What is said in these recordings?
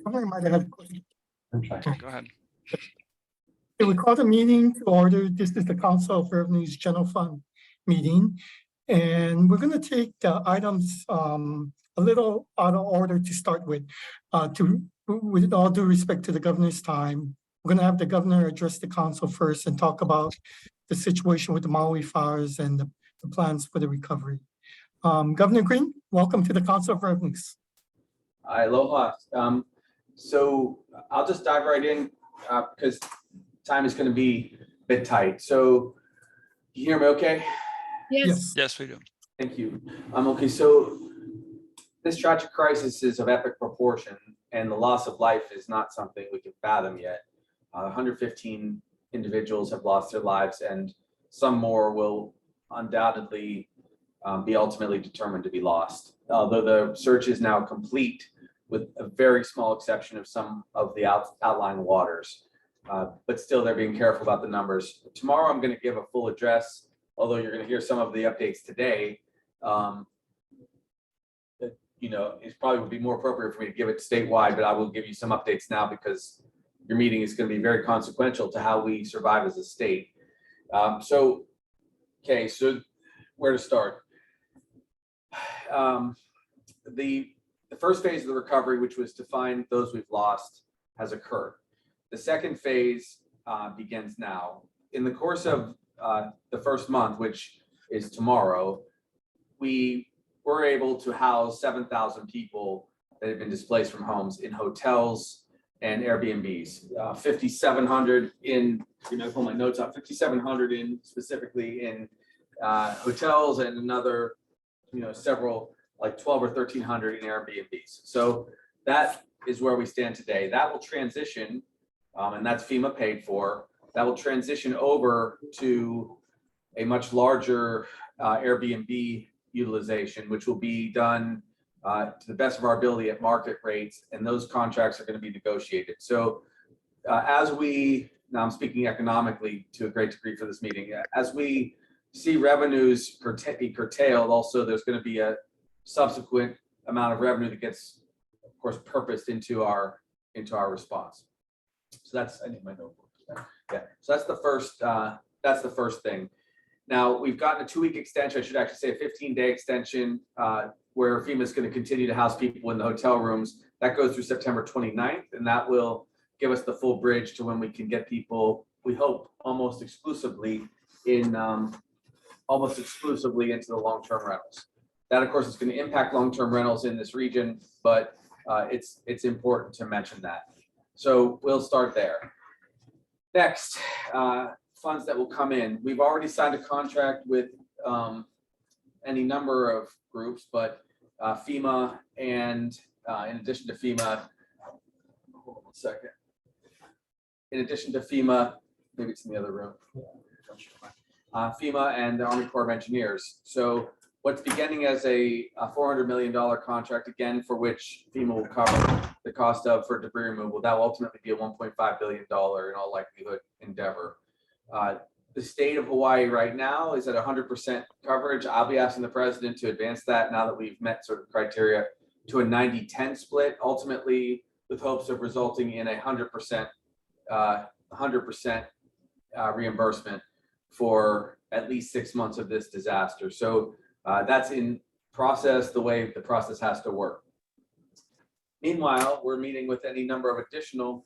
Governor might have a question. Go ahead. Okay, we call the meeting to order. This is the Council of Revenues General Fund meeting. And we're going to take the items a little out of order to start with. With all due respect to the governor's time, we're going to have the governor address the council first and talk about the situation with the Maui fires and the plans for the recovery. Governor Green, welcome to the Council of Revenues. Aloha. So I'll just dive right in because time is going to be a bit tight. So you hear me okay? Yes. Yes, we do. Thank you. Okay, so this tragic crisis is of epic proportion, and the loss of life is not something we can fathom yet. 115 individuals have lost their lives, and some more will undoubtedly be ultimately determined to be lost. Although the search is now complete, with a very small exception of some of the outlying waters. But still, they're being careful about the numbers. Tomorrow, I'm going to give a full address, although you're going to hear some of the updates today. It probably would be more appropriate for me to give it ствовать, but I will give you some updates now because your meeting is going to be very consequential to how we survive as a state. So where to start? The first phase of the recovery, which was to find those we've lost, has occurred. The second phase begins now. In the course of the first month, which is tomorrow, we were able to house 7,000 people that had been displaced from homes in hotels and Airbnbs. 5,700 in, pull my notes up, 5,700 in specifically in hotels, and another, several, like 12 or 1,300 in Airbnbs. So that is where we stand today. That will transition, and that's FEMA paid for. That will transition over to a much larger Airbnb utilization, which will be done to the best of our ability at market rates, and those contracts are going to be negotiated. So now I'm speaking economically to a great degree for this meeting, as we see revenues be curtailed, also there's going to be a subsequent amount of revenue that gets, of course, purposed into our response. So that's, I need my notebook. Yeah, so that's the first thing. Now we've gotten a 2-week extension. I should actually say a 15-day extension where FEMA is going to continue to house people in the hotel rooms. That goes through September 29th, and that will give us the full bridge to when we can get people, we hope, almost exclusively into the long-term rentals. That, of course, is going to impact long-term rentals in this region, but it's important to mention that. So we'll start there. Next, funds that will come in. We've already signed a contract with any number of groups, but FEMA and in addition to FEMA, hold on one second. In addition to FEMA, maybe it's in the other room. FEMA and the Army Corps of Engineers. So what's beginning as a $400 million contract, again, for which FEMA will cover the cost of for debris removal, that will ultimately be a $1.5 billion in all likelihood endeavor. The state of Hawaii right now is at 100% coverage. I'll be asking the president to advance that now that we've met sort of criteria to a 90-10 split, ultimately with hopes of resulting in a 100% reimbursement for at least 6 months of this disaster. So that's in process, the way the process has to work. Meanwhile, we're meeting with any number of additional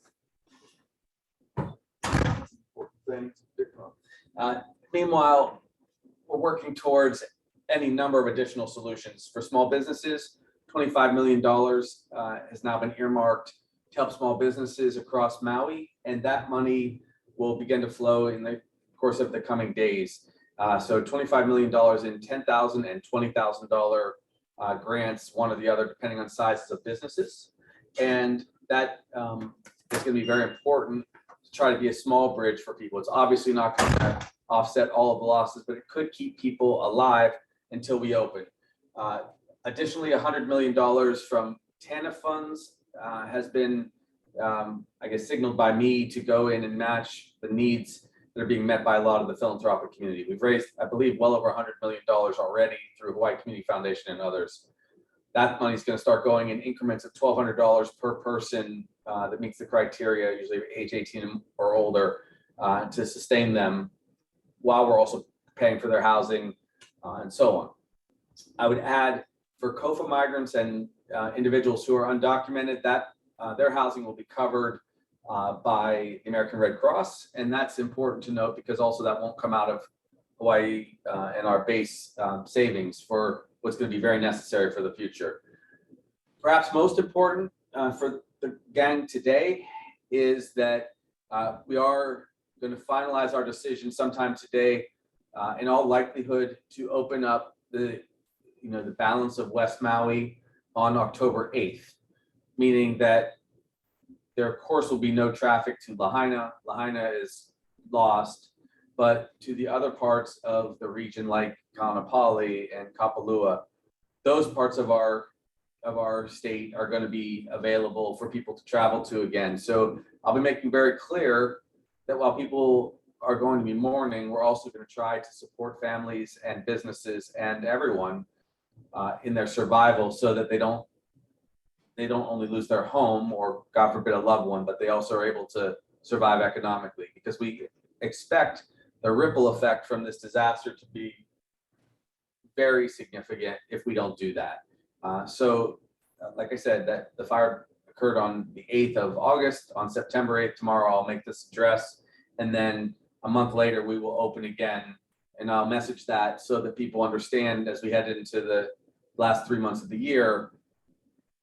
things. Meanwhile, we're working towards any number of additional solutions. For small businesses, $25 million has now been earmarked to help small businesses across Maui, and that money will begin to flow in the course of the coming days. So $25 million in $10,000 and $20,000 grants, one or the other, depending on sizes of businesses. And that is going to be very important to try to be a small bridge for people. It's obviously not going to offset all of the losses, but it could keep people alive until we open. Additionally, $100 million from TANF funds has been, I guess, signaled by me to go in and match the needs that are being met by a lot of the philanthropic community. We've raised, I believe, well over $100 million already through Hawaii Community Foundation and others. that money is going to start going in increments of $1,200 per person that meets the criteria, usually age 18 or older, to sustain them while we're also paying for their housing and so on. I would add for COFA migrants and individuals who are undocumented, that their housing will be covered by the American Red Cross. And that's important to note because also that won't come out of Hawaii and our base savings for what's going to be very necessary for the future. Perhaps most important for the gang today is that we are going to finalize our decision sometime today, in all likelihood, to open up the balance of West Maui on October 8th, meaning that there of course will be no traffic to Lahaina. Lahaina is lost, but to the other parts of the region like Kaanapali and Kapalua, those parts of our state are going to be available for people to travel to again. So I'll be making very clear that while people are going to be mourning, we're also going to try to support families and businesses and everyone in their survival so that they don't only lose their home or, God forbid, a loved one, but they also are able to survive economically, because we expect the ripple effect from this disaster to be very significant if we don't do that. Like I said, that the fire occurred on the 8th of August. On September 8th, tomorrow, I'll make this address. And then a month later, we will open again. And I'll message that so that people understand as we head into the last 3 months of the year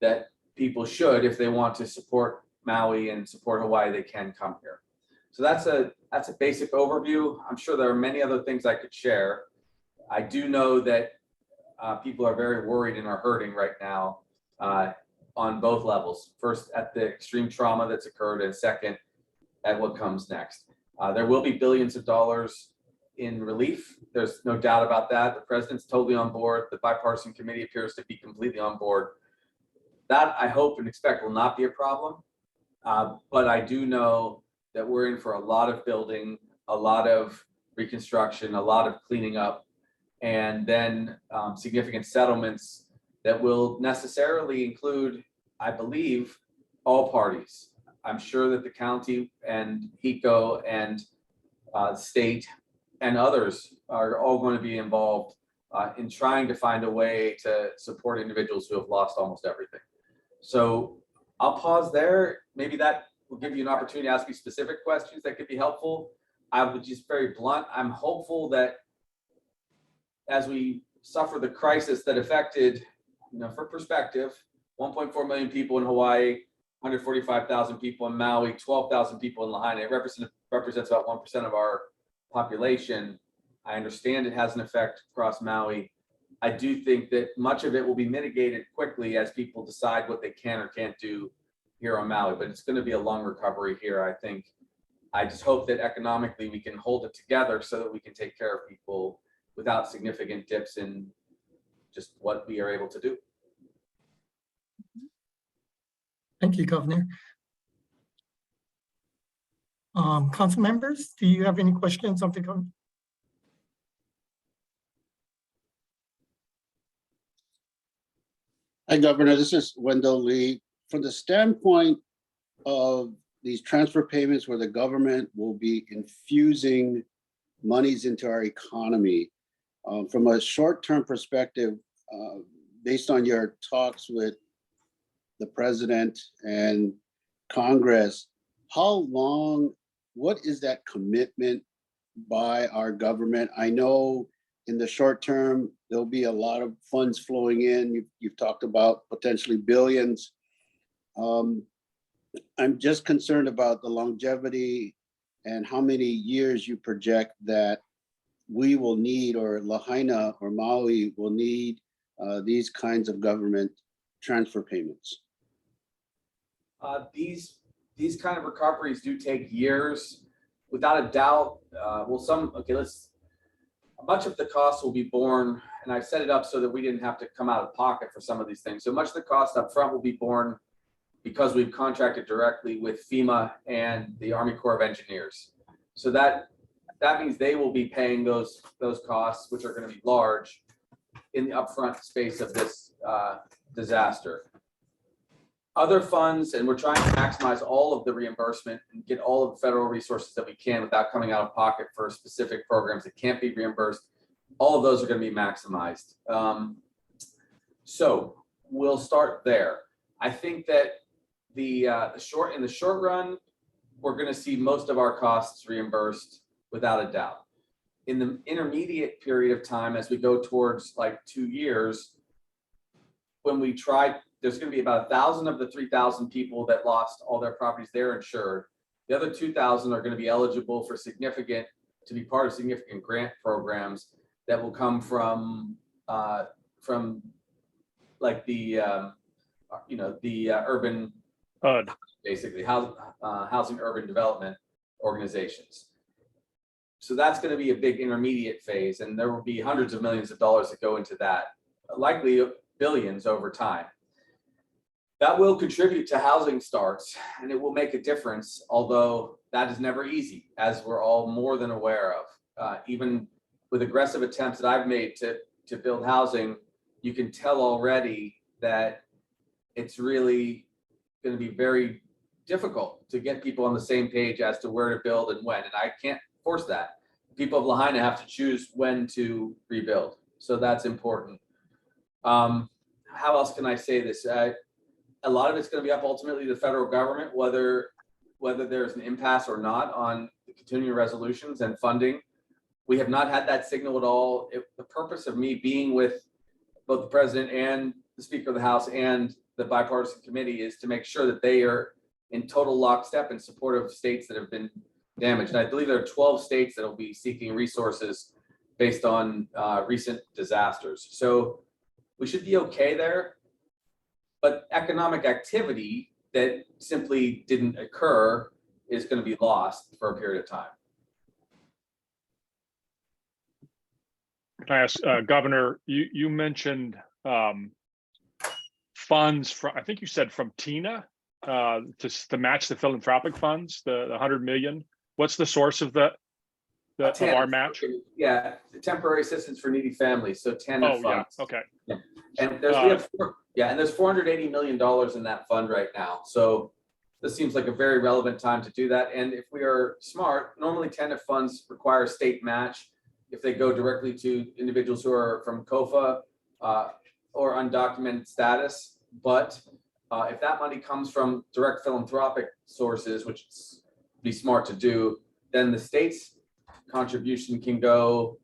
that people should, if they want to support Maui and support Hawaii, they can come here. So that's a basic overview. I'm sure there are many other things I could share. I do know that people are very worried and are hurting right now on both levels. First, at the extreme trauma that's occurred, and second, at what comes next. There will be billions of dollars in relief. There's no doubt about that. The president's totally on board. The bipartisan committee appears to be completely on board. That, I hope and expect, will not be a problem. But I do know that we're in for a lot of building, a lot of reconstruction, a lot of cleaning up, and then significant settlements that will necessarily include, I believe, all parties. I'm sure that the county and HECO and state and others are all going to be involved in trying to find a way to support individuals who have lost almost everything. So I'll pause there. Maybe that will give you an opportunity to ask me specific questions that could be helpful. I would just very blunt. I'm hopeful that as we suffer the crisis that affected, for perspective, 1.4 million people in Hawaii, 145,000 people in Maui, 12,000 people in Lahaina. It represents about 1% of our population. I understand it has an effect across Maui. I do think that much of it will be mitigated quickly as people decide what they can or can't do here on Maui, but it's going to be a long recovery here, I think. I just hope that economically we can hold it together so that we can take care of people without significant dips in just what we are able to do. Thank you, Governor. Council members, do you have any questions of the governor? Hi, Governor. This is Wendell Lee. From the standpoint of these transfer payments where the government will be infusing monies into our economy, from a short-term perspective, based on your talks with the president and Congress, how long, what is that commitment by our government? I know in the short term, there'll be a lot of funds flowing in. You've talked about potentially billions. I'm just concerned about the longevity and how many years you project that we will need, or Lahaina or Maui will need these kinds of government transfer payments. These kind of recoveries do take years, without a doubt. Much of the costs will be borne, and I've set it up so that we didn't have to come out of pocket for some of these things. So much of the cost up front will be borne because we've contracted directly with FEMA and the Army Corps of Engineers. So that means they will be paying those costs, which are going to be large, in the upfront space of this disaster. Other funds, and we're trying to maximize all of the reimbursement and get all of the federal resources that we can without coming out of pocket for specific programs that can't be reimbursed. All of those are going to be maximized. So we'll start there. I think that in the short run, we're going to see most of our costs reimbursed without a doubt. In the intermediate period of time, as we go towards like 2 years, when we try, there's going to be about 1,000 of the 3,000 people that lost all their properties. They're insured. The other 2,000 are going to be eligible for to be part of significant grant programs that will come from like the urban, basically housing urban development organizations. So that's going to be a big intermediate phase, and there will be hundreds of millions of dollars that go into that, likely billions over time. That will contribute to housing starts, and it will make a difference, although that is never easy, as we're all more than aware of. Even with aggressive attempts that I've made to build housing, you can tell already that it's really going to be very difficult to get people on the same page as to where to build and when, and I can't force that. People of Lahaina have to choose when to rebuild, so that's important. How else can I say this? A lot of it's going to be up ultimately to the federal government, whether there's an impasse or not on the continuing resolutions and funding. We have not had that signal at all. The purpose of me being with both the president and the Speaker of the House and the bipartisan committee is to make sure that they are in total lockstep in support of states that have been damaged. And I believe there are 12 states that will be seeking resources based on recent disasters. So we should be okay there. But economic activity that simply didn't occur is going to be lost for a period of time. Can I ask, Governor, you mentioned funds from, I think you said from TINA to match the philanthropic funds, the 100 million. What's the source of of our match? Yeah, temporary assistance for needy families. So TANF funds. Yeah, okay. Yeah. And there's $480 million in that fund right now. So this seems like a very relevant time to do that. And if we are smart, normally TANF funds require a state match if they go directly to individuals who are from COFA or undocumented status. But if that money comes from direct philanthropic sources, which would be smart to do, then the state's contribution can go,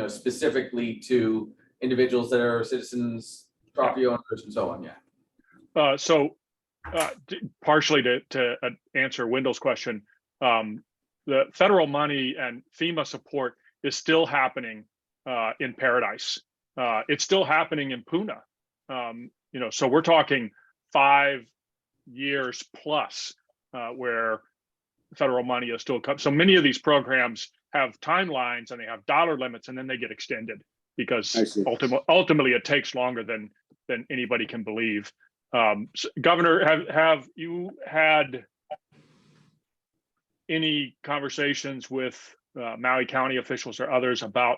specifically to individuals that are citizens, property owners, and so on. Yeah. Partially to answer Wendell's question, the federal money and FEMA support is still happening in Paradise. It's still happening in Puna. So we're talking 5 years plus where federal money is still coming. So many of these programs have timelines and they have dollar limits, and then they get extended because ultimately it takes longer than anybody can believe. So, Governor, have you had any conversations with Maui County officials or others about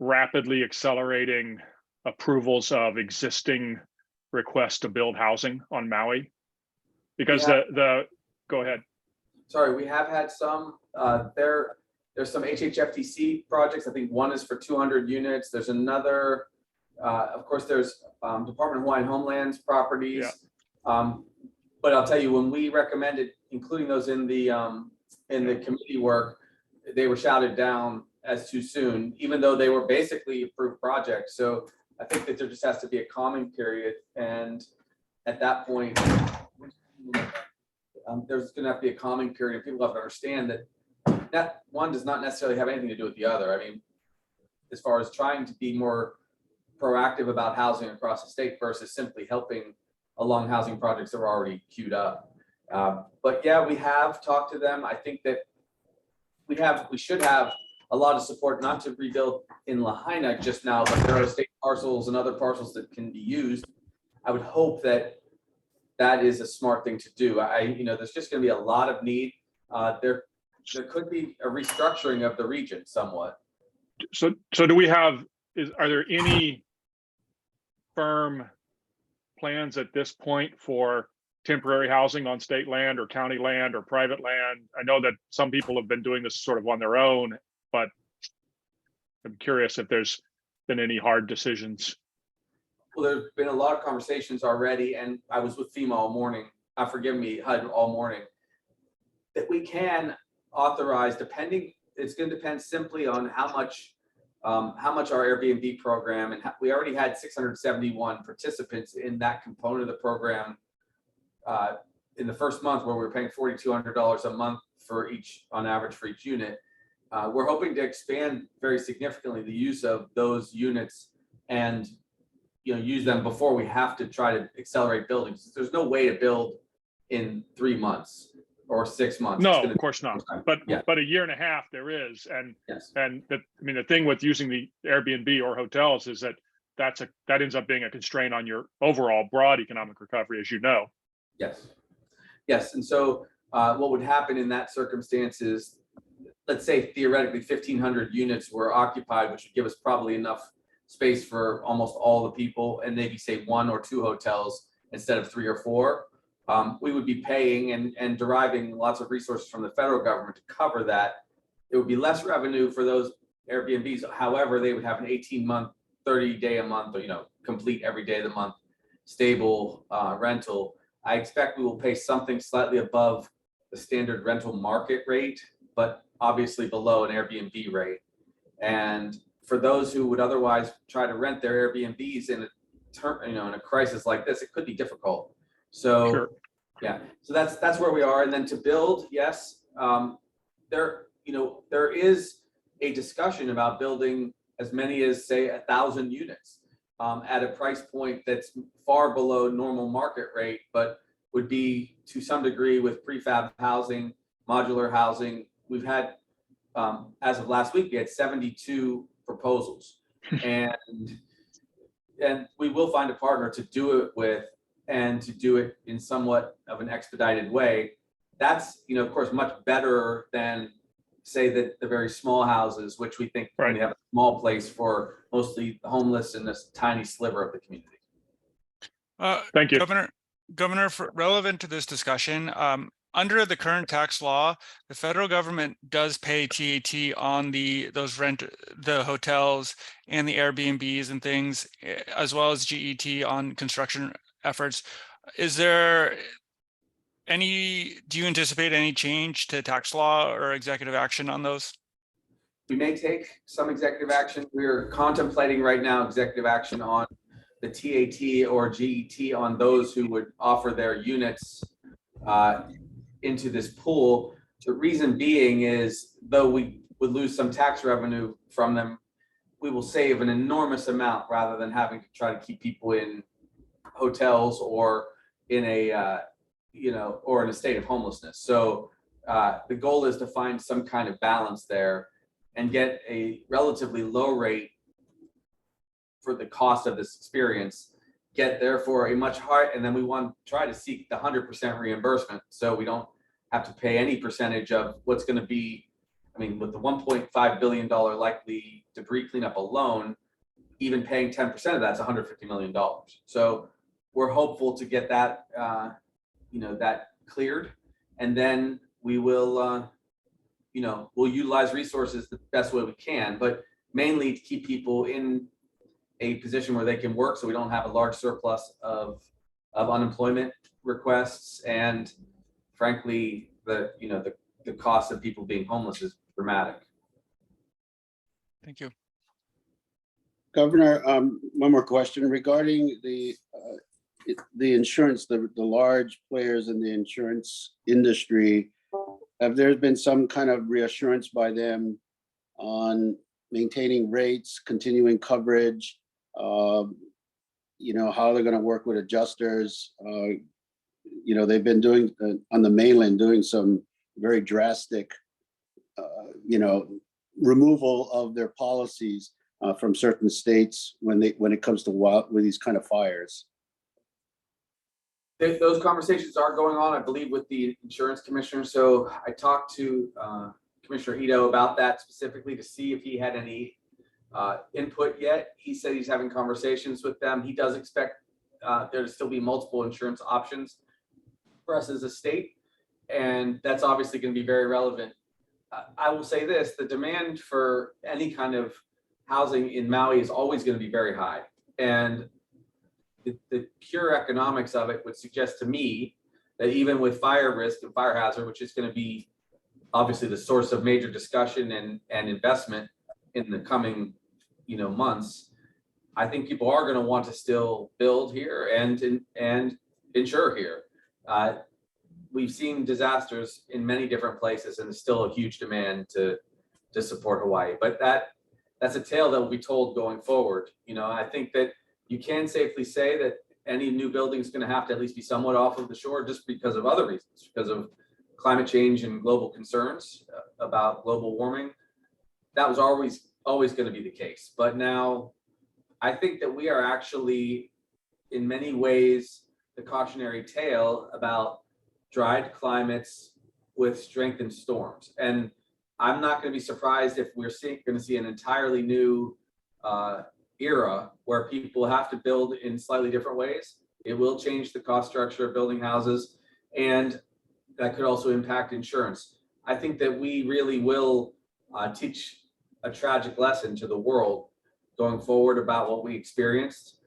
rapidly accelerating approvals of existing requests to build housing on Maui? Because go ahead. Sorry, we have had some. There's some HHFTC projects. I think one is for 200 units. There's another. Of course, there's Department of Hawaiian Homelands properties. Yeah. But I'll tell you, when we recommended including those in the committee work, they were shouted down as too soon, even though they were basically approved projects. So I think that there just has to be a calming period, and at that point, there's going to have to be a calming period. And people have to understand that one does not necessarily have anything to do with the other. I mean, as far as trying to be more proactive about housing across the state versus simply helping along housing projects that are already queued up. But yeah, we have talked to them. I think that we should have a lot of support, not to rebuild in Lahaina just now, but there are state parcels and other parcels that can be used. I would hope that is a smart thing to do. There's just going to be a lot of need. There could be a restructuring of the region somewhat. So do we have? Are there any firm plans at this point for temporary housing on state land or county land or private land? I know that some people have been doing this sort of on their own, but I'm curious if there's been any hard decisions. Well, there's been a lot of conversations already, and I was with FEMA all morning, forgive me, HUD all morning, that we can authorize, depending, it's going to depend simply on how much our Airbnb program, and we already had 671 participants in that component of the program in the first month, where we were paying $4,200 a month for each, on average, for each unit. We're hoping to expand very significantly the use of those units and use them before we have to try to accelerate buildings. There's no way to build in 3 months or 6 months. No, of course not. But yeah. But a year and a half there is, and Yes. and the thing with using the Airbnb or hotels is that that ends up being a constraint on your overall broad economic recovery, as you know. Yes. Yes. And so what would happen in that circumstance is, let's say theoretically 1,500 units were occupied, which would give us probably enough space for almost all the people, and maybe say 1 or 2 hotels instead of 3 or 4. We would be paying and deriving lots of resources from the federal government to cover that. It would be less revenue for those Airbnbs. However, they would have an 18-month, 30-day a month, or complete every day of the month, stable rental. I expect we will pay something slightly above the standard rental market rate, but obviously below an Airbnb rate. And for those who would otherwise try to rent their Airbnbs in a crisis like this, it could be difficult. So Sure. yeah, so that's where we are. And then to build, yes, there is a discussion about building as many as, say, 1,000 units at a price point that's far below normal market rate, but would be to some degree with prefab housing, modular housing. We've had, as of last week, we had 72 proposals, and we will find a partner to do it with, and to do it in somewhat of an expedited way. That's, of course, much better than, say, that the very small houses, which we think Right. only have a small place for mostly the homeless in this tiny sliver of the community. Thank you. Governor, relevant to this discussion, under the current tax law, the federal government does pay TAT on the hotels and the Airbnbs and things, as well as GET on construction efforts. Do you anticipate any change to tax law or executive action on those? We may take some executive action. We're contemplating right now executive action on the TAT or GET on those who would offer their units into this pool. The reason being is, though we would lose some tax revenue from them, we will save an enormous amount rather than having to try to keep people in hotels or in a or in a state of homelessness. So the goal is to find some kind of balance there and get a relatively low rate for the cost of this experience, get therefore a much higher, and then we want to try to seek the 100% reimbursement, so we don't have to pay any percentage of what's going to be, with the $1.5 billion likely debris cleanup alone, even paying 10% of that's $150 million. So we're hopeful to get that, that cleared, and then we will, we'll utilize resources the best way we can, but mainly to keep people in a position where they can work, so we don't have a large surplus of unemployment requests, and frankly, the cost of people being homeless is dramatic. Thank you. Governor, one more question regarding the insurance, the large players in the insurance industry. Have there been some kind of reassurance by them on maintaining rates, continuing coverage, how they're going to work with adjusters? They've been doing on the mainland, doing some very drastic, removal of their policies from certain states when it comes to with these kind of fires. Those conversations are going on, I believe, with the insurance commissioner. So I talked to Commissioner Ito about that specifically to see if he had any input yet. He said he's having conversations with them. He does expect there to still be multiple insurance options for us as a state, and that's obviously going to be very relevant. I will say this, the demand for any kind of housing in Maui is always going to be very high, and the pure economics of it would suggest to me that even with fire risk and fire hazard, which is going to be obviously the source of major discussion and investment in the coming months, I think people are going to want to still build here and insure here. We've seen disasters in many different places, and there's still a huge demand to support Hawaii. But that's a tale that will be told going forward. I think that you can safely say that any new building is going to have to at least be somewhat off of the shore, just because of other reasons, because of climate change and global concerns about global warming. That was always going to be the case. But now I think that we are actually, in many ways, the cautionary tale about dried climates with strengthened storms. And I'm not going to be surprised if we're going to see an entirely new era where people have to build in slightly different ways. It will change the cost structure of building houses, and that could also impact insurance. I think that we really will teach a tragic lesson to the world going forward about what we experienced.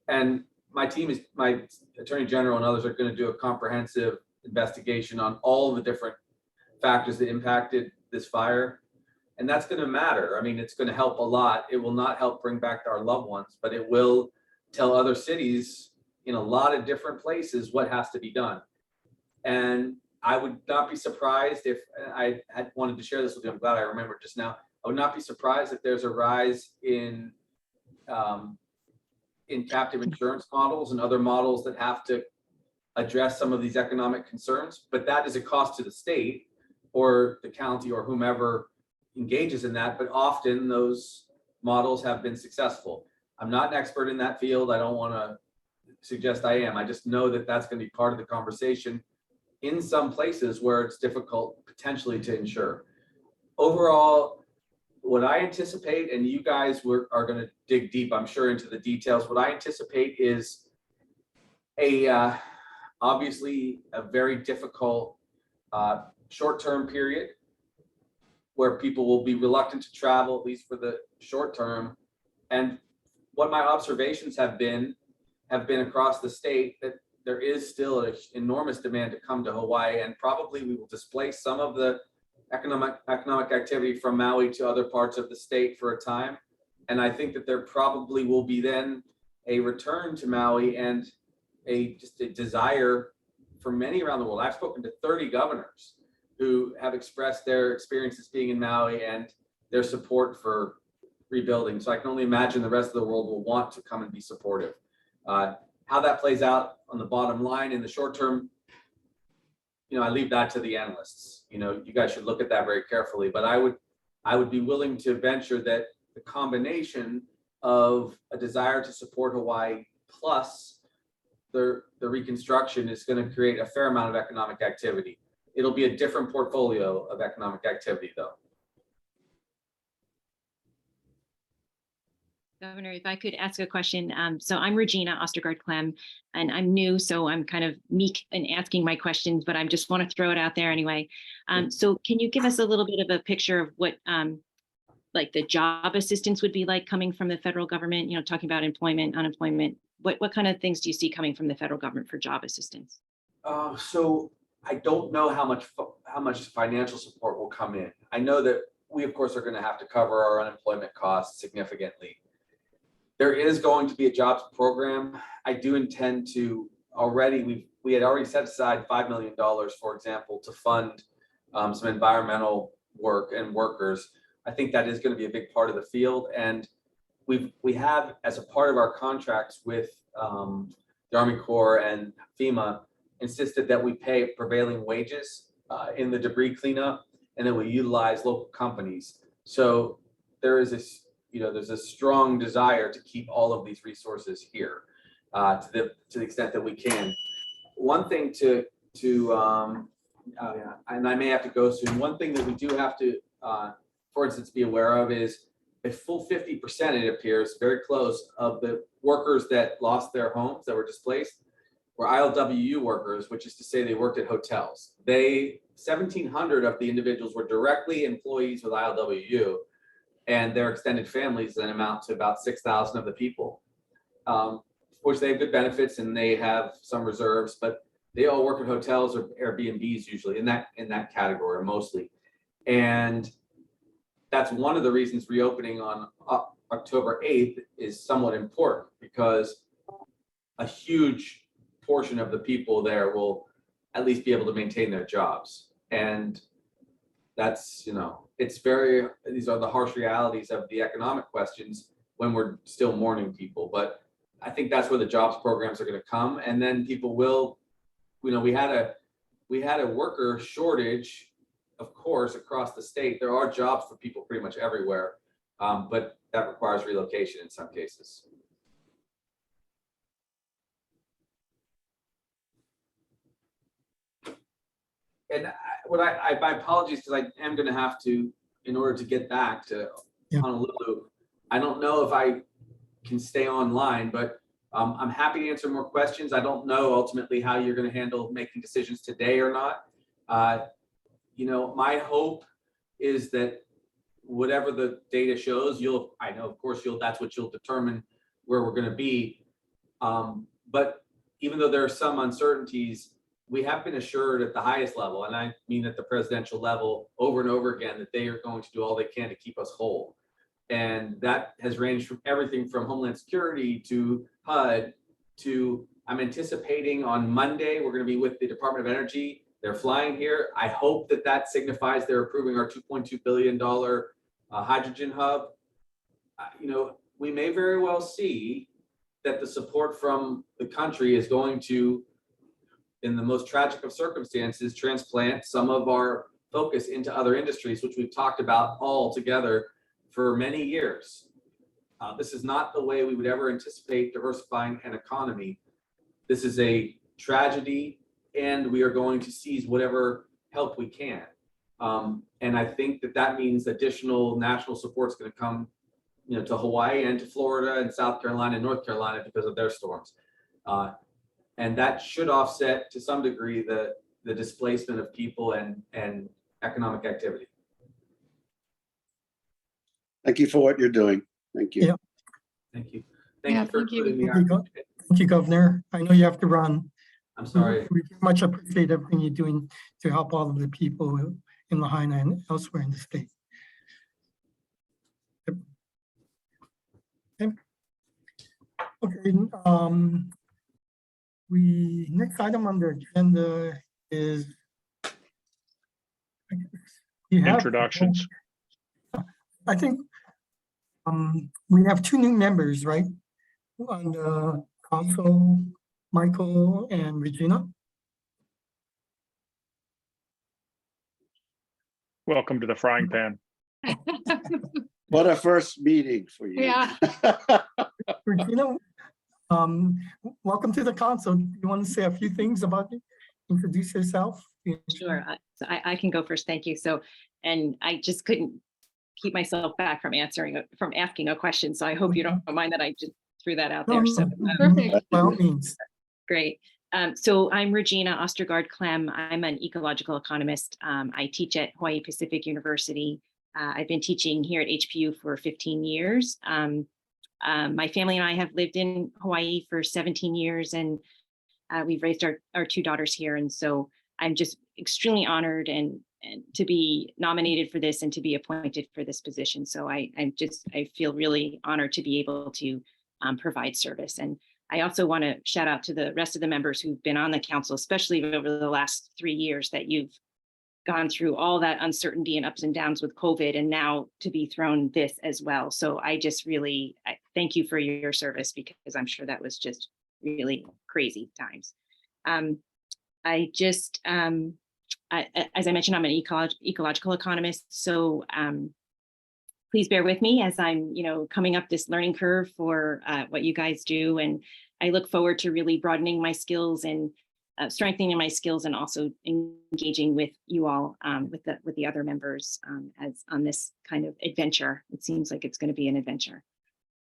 And my attorney general and others are going to do a comprehensive investigation on all the different factors that impacted this fire. And that's going to matter. I mean, it's going to help a lot. It will not help bring back our loved ones, but it will tell other cities in a lot of different places what has to be done. And I would not be surprised if I had wanted to share this with you. I'm glad I remembered just now. I would not be surprised if there's a rise in captive insurance models and other models that have to address some of these economic concerns. But that is a cost to the state or the county or whomever engages in that. But often those models have been successful. I'm not an expert in that field. I don't want to suggest I am. I just know that that's going to be part of the conversation in some places where it's difficult potentially to insure. Overall, what I anticipate, and you guys are going to dig deep, I'm sure, into the details. What I anticipate is obviously a very difficult short-term period where people will be reluctant to travel, at least for the short term. And what my observations have been across the state, that there is still an enormous demand to come to Hawaii, and probably we will displace some of the economic activity from Maui to other parts of the state for a time. And I think that there probably will be then a return to Maui and just a desire for many around the world. I've spoken to 30 governors who have expressed their experiences being in Maui and their support for rebuilding. So I can only imagine the rest of the world will want to come and be supportive. How that plays out on the bottom line in the short term, I leave that to the analysts. You guys should look at that very carefully. But I would be willing to venture that the combination of a desire to support Hawaii plus the reconstruction is going to create a fair amount of economic activity. It'll be a different portfolio of economic activity, though. Governor, if I could ask a question. So I'm Regina Ostergaard-Clem, and I'm new, so I'm kind of meek in asking my questions, but I just want to throw it out there anyway. So can you give us a little bit of a picture of what like the job assistance would be like coming from the federal government, talking about employment, unemployment? What kind of things do you see coming from the federal government for job assistance? So I don't know how much financial support will come in. I know that we, of course, are going to have to cover our unemployment costs significantly. There is going to be a jobs program. I do intend to we had already set aside $5 million, for example, to fund some environmental work and workers. I think that is going to be a big part of the field. And we have, as a part of our contracts with the Army Corps and FEMA, insisted that we pay prevailing wages in the debris cleanup, and then we utilize local companies. So there is there's a strong desire to keep all of these resources here to the extent that we can. One thing and I may have to go soon. One thing that we do have to, for instance, be aware of is a full 50%, it appears, very close, of the workers that lost their homes, that were displaced, were ILWU workers, which is to say they worked at hotels. 1,700 of the individuals were directly employees with ILWU, and their extended families then amount to about 6,000 of the people. Of course, they have good benefits and they have some reserves, but they all work at hotels or Airbnbs usually in that category mostly. And that's one of the reasons reopening on October 8th is somewhat important, because a huge portion of the people there will at least be able to maintain their jobs. And that's, these are the harsh realities of the economic questions when we're still mourning people. But I think that's where the jobs programs are going to come. And then people will, we had a worker shortage, of course, across the state. There are jobs for people pretty much everywhere, but that requires relocation in some cases. And my apologies, because I am going to have to, in order to get back to Honolulu, I don't know if I can stay online, but I'm happy to answer more questions. I don't know ultimately how you're going to handle making decisions today or not. My hope is that whatever the data shows, that's what you'll determine where we're going to be. But even though there are some uncertainties, we have been assured at the highest level, and I mean at the presidential level, over and over again, that they are going to do all they can to keep us whole. And that has ranged from everything from Homeland Security to HUD to, I'm anticipating on Monday, we're going to be with the Department of Energy. They're flying here. I hope that signifies they're approving our $2.2 billion hydrogen hub. We may very well see that the support from the country is going to, in the most tragic of circumstances, transplant some of our focus into other industries, which we've talked about all together for many years. This is not the way we would ever anticipate diversifying an economy. This is a tragedy, and we are going to seize whatever help we can. And I think that means additional national support is going to come, to Hawaii and to Florida and South Carolina and North Carolina because of their storms. And that should offset to some degree the displacement of people and economic activity. Thank you for what you're doing. Thank you. Yeah. Thank you. Thank you for including me. Thank you, Governor. I know you have to run. I'm sorry. We very much appreciate everything you're doing to help all of the people in Lahaina and elsewhere in the state. Okay. Next item on the agenda is Introductions. I think we have two new members, right? On the council, Michael and Regina. Welcome to the frying pan. What a first meeting for you. Yeah. Regina, welcome to the council. You want to say a few things about it? Introduce yourself. Sure. So I can go first. Thank you. So, and I just couldn't keep myself back from asking a question. So I hope you don't mind that I just threw that out there. So Perfect. By all means. great. So I'm Regina Ostergaard-Clem. I'm an ecological economist. I teach at Hawaii Pacific University. I've been teaching here at HPU for 15 years. My family and I have lived in Hawaii for 17 years, and we've raised our two daughters here. And so I'm just extremely honored and to be nominated for this and to be appointed for this position. So I feel really honored to be able to provide service. And I also want to shout out to the rest of the members who've been on the council, especially over the last 3 years, that you've gone through all that uncertainty and ups and downs with COVID, and now to be thrown this as well. So I thank you for your service, because I'm sure that was just really crazy times. As I mentioned, I'm an ecological economist. So please bear with me as I'm, coming up this learning curve for what you guys do. And I look forward to really broadening my skills and strengthening my skills and also engaging with you all, with the other members as on this kind of adventure. It seems like it's going to be an adventure.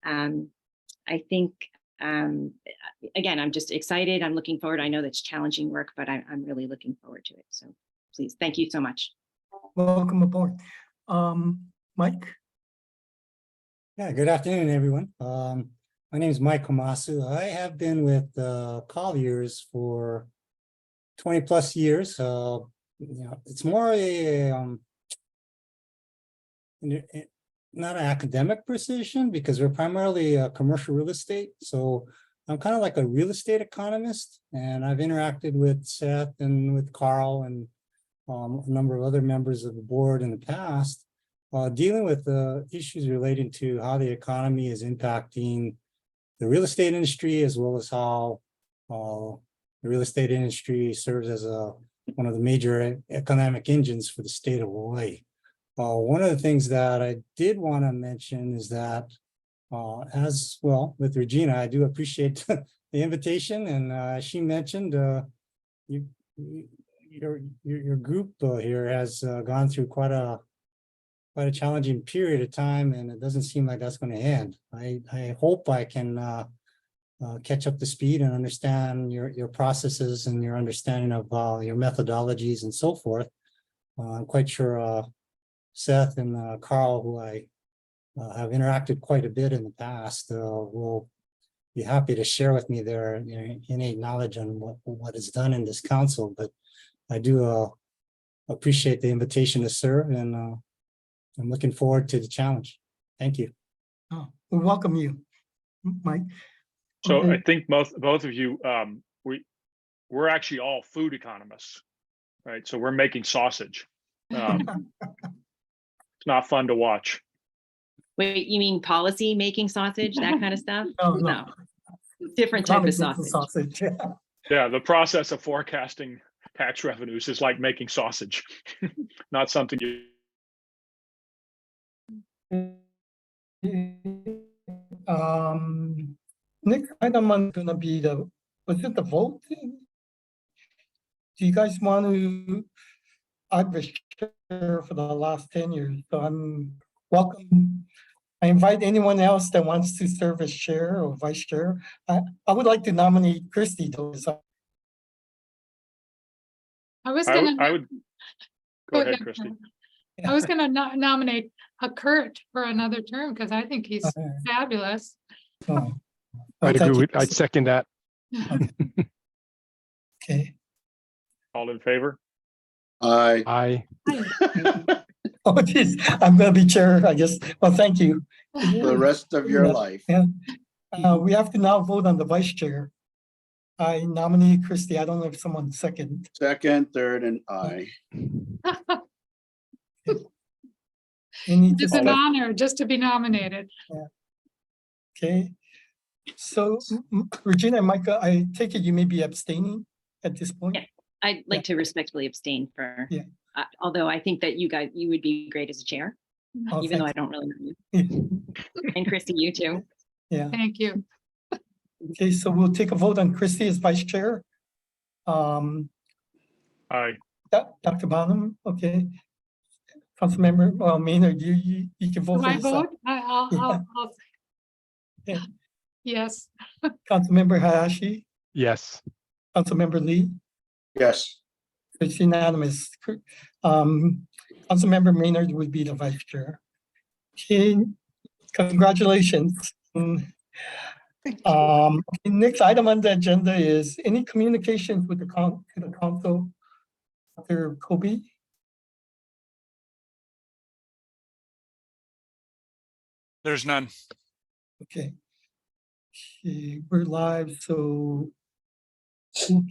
I think, again, I'm just excited. I'm looking forward. I know that's challenging work, but I'm really looking forward to it. So please, thank you so much. Welcome aboard. Mike? Yeah, good afternoon, everyone. My name is Mike Komasu. I have been with Colliers for 20 plus years. It's more a not an academic position because we're primarily commercial real estate. So I'm kind of like a real estate economist, and I've interacted with Seth and with Carl and a number of other members of the board in the past, dealing with issues relating to how the economy is impacting the real estate industry, as well as how the real estate industry serves as one of the major economic engines for the state of Hawaii. One of the things that I did want to mention is that, as well with Regina, I do appreciate the invitation, and she mentioned your group here has gone through quite a challenging period of time, and it doesn't seem like that's going to end. I hope I can catch up to speed and understand your processes and your understanding of your methodologies and so forth. I'm quite sure Seth and Carl, who I have interacted quite a bit in the past, will be happy to share with me their innate knowledge on what is done in this council. But I do appreciate the invitation to serve, and I'm looking forward to the challenge. Thank you. Oh, we welcome you, Mike. So Okay. I think both of you, we're actually all food economists, right? So we're making sausage. It's not fun to watch. Wait, you mean policy making sausage, that kind of stuff? No. Different type of Economic sausage. Yeah. Yeah, the process of forecasting tax revenues is like making sausage, not something you. Next item is gonna be was it the vote? Do you guys want to? I've been chair for the last 10 years, so I'm welcome. I invite anyone else that wants to serve as chair or vice chair. I would like to nominate Christy though. I was I gonna. would go ahead, Christy. I was gonna nominate Kurt for another term because I think he's fabulous. Oh. I'd Thank agree you, with, I'd second that. Okay. All in favor? Aye. Oh, geez, I'm gonna be chair, I guess. Well, thank you. The rest of your Yeah. life. Yeah. We have to now vote on the vice chair. I nominate Christy. I don't know if someone second. Second, third, and I. Any It's an discussion? honor just to be nominated. Okay. So Regina and Micah, I take it you may be abstaining at this point? Yeah. I'd like to respectfully abstain for, Yeah. although I think that you would be great as a chair, Oh, even though I thanks. don't really know Yeah. you. And Christy, you too. Yeah. Thank you. Okay, so we'll take a vote on Christy as vice chair. Aye. Dr. Bonham, okay. Councilmember, Maynard, you can vote Do for I yourself. vote? I'll. Yeah. Yes. Councilmember Hayashi, Yes. Councilmember Lee, Yes. it's unanimous. Councilmember Maynard would be the vice chair. Okay, congratulations. Next item on the agenda is any communications with the council, Dr. Kobe? There's none. Okay. Okay, we're live, so we'll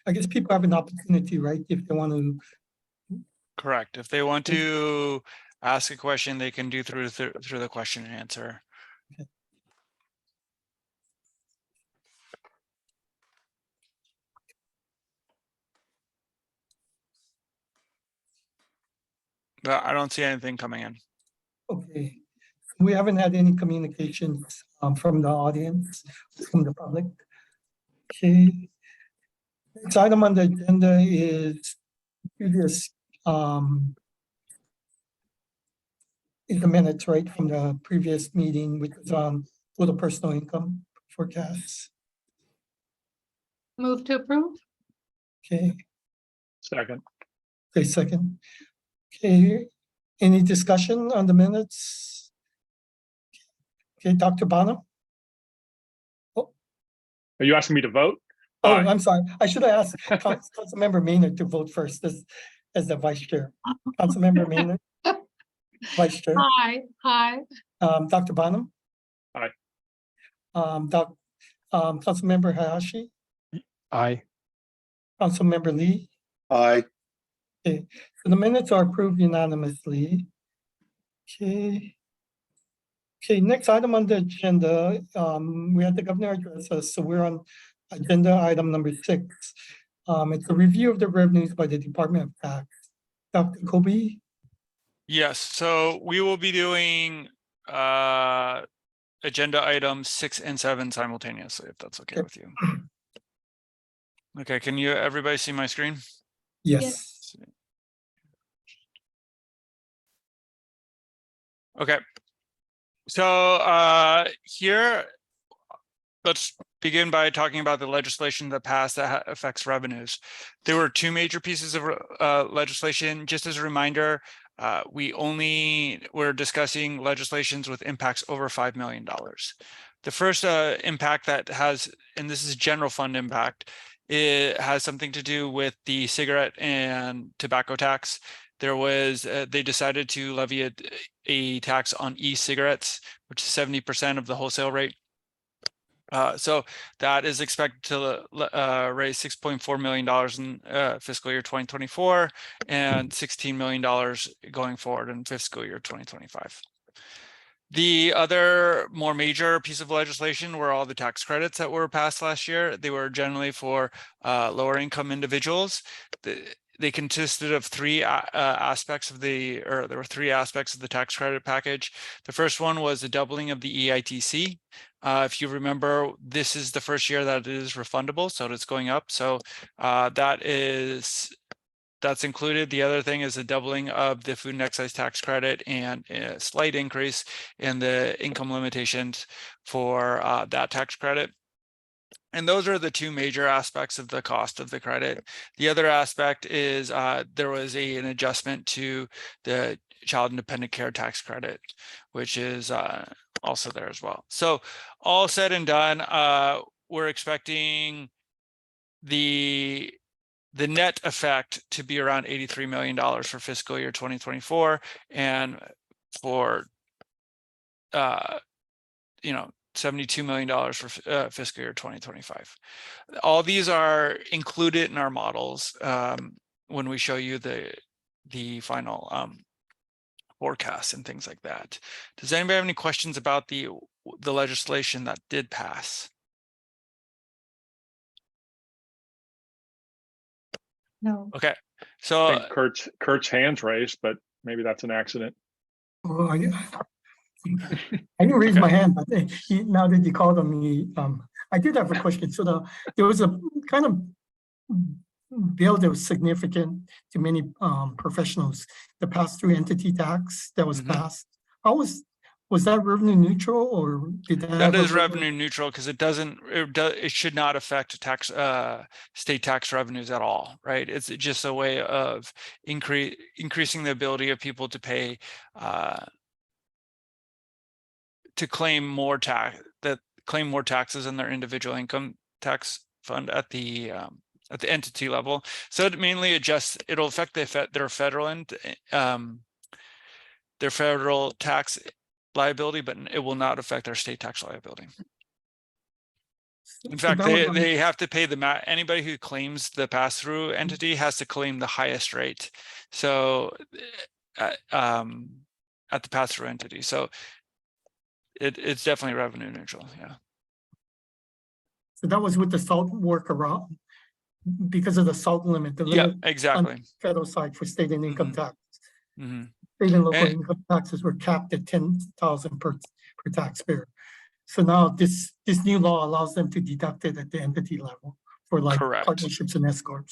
I guess people have an opportunity, right, if they want to. Correct. If they want to ask a question, they can do through the question and answer. But I don't see anything coming in. Okay, we haven't had any communications from the audience, from the public. Okay. Next item on the agenda is previous, in the minutes, right, from the previous meeting, which was on total personal income forecasts. Move to approve? Okay, Second. okay, second. Okay, any discussion on the minutes? Okay, Dr. Bonham? Are you asking me to vote? Oh, Aye. I'm sorry. I should have asked Councilmember Maynard to vote first as the vice chair. Councilmember Maynard? Vice chair. Aye, aye. Dr. Bonham? Aye. Councilmember Hayashi? Aye. Councilmember Lee? Aye. Okay, so the minutes are approved unanimously. Okay. Okay, next item on the agenda, we had the governor address us, so we're on agenda item number 6. It's a review of the revenues by the Department of Tax. Dr. Kobe? Yes, so we will be doing agenda items 6 and 7 simultaneously, if that's okay Okay. with you. Okay, can you everybody see my screen? Yes. Okay. So here, let's begin by talking about the legislation that passed that affects revenues. There were 2 major pieces of legislation. Just as a reminder, we're discussing legislations with impacts over $5 million. The first impact that has, and this is general fund impact, it has something to do with the cigarette and tobacco tax. There was, they decided to levy a tax on e-cigarettes, which is 70% of the wholesale rate. So that is expected to raise $6.4 million in fiscal year 2024 and $16 million going forward in fiscal year 2025. The other more major piece of legislation were all the tax credits that were passed last year. They were generally for lower income individuals. They consisted of 3 aspects of there were 3 aspects of the tax credit package. The first one was the doubling of the EITC. If you remember, this is the first year that it is refundable, so it's going up. So that's included. The other thing is the doubling of the food and excise tax credit and a slight increase in the income limitations for that tax credit. And those are the 2 major aspects of the cost of the credit. The other aspect is there was an adjustment to the child and dependent care tax credit, which is also there as well. So all said and done, we're expecting the net effect to be around $83 million for fiscal year 2024, and for $72 million for fiscal year 2025. All these are included in our models when we show you the final forecasts and things like that. Does anybody have any questions about the legislation that did pass? No. Okay, I so think Kurt's hands raised, but maybe that's an accident. Oh, I didn't raise my hand, but now that you called on me, I did have a question. So there was a kind of bill that was significant to many professionals, the pass-through entity tax that was passed. How was that revenue neutral, or did that is revenue neutral because it should not affect state tax revenues at all, right? It's just a way of increasing the ability of people to pay to claim more taxes in their individual income tax fund at the entity level. So it mainly it'll affect their federal tax liability, but it will not affect their state tax liability. In fact, they have to pay anybody who claims the pass-through entity has to claim the highest rate. So at the pass-through entity. So it's definitely revenue neutral. Yeah. So that was with the SALT workaround because of the SALT limit. The limit exactly. on the federal side for state and income tax. Mm-hmm. State and local income taxes were capped at $10,000 per taxpayer. So now this new law allows them to deduct it at the entity level for like Correct. partnerships and S corps.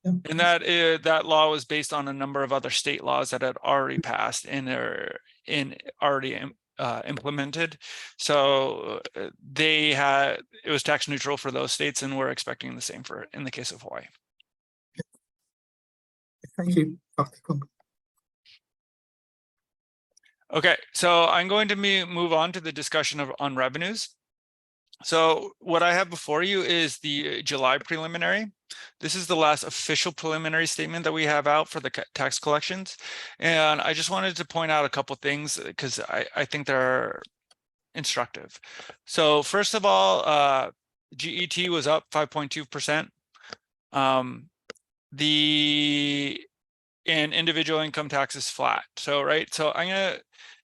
Yeah. And that law was based on a number of other state laws that had already passed and are already implemented. So it was tax neutral for those states, and we're expecting the same for in the case of Hawaii. Thank you, Dr. Kobe. Okay, so I'm going to move on to the discussion on revenues. So what I have before you is the July preliminary. This is the last official preliminary statement that we have out for the tax collections. And I just wanted to point out a couple things because I think they're instructive. So first of all, GET was up 5.2%. And individual income tax is flat. So, right. So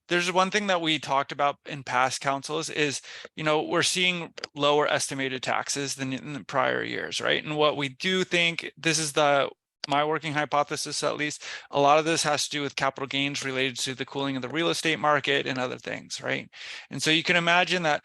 there's one thing that we talked about in past councils is, we're seeing lower estimated taxes than in the prior years, right? And what we do think, this is my working hypothesis, at least, a lot of this has to do with capital gains related to the cooling of the real estate market and other things, right? And so you can imagine that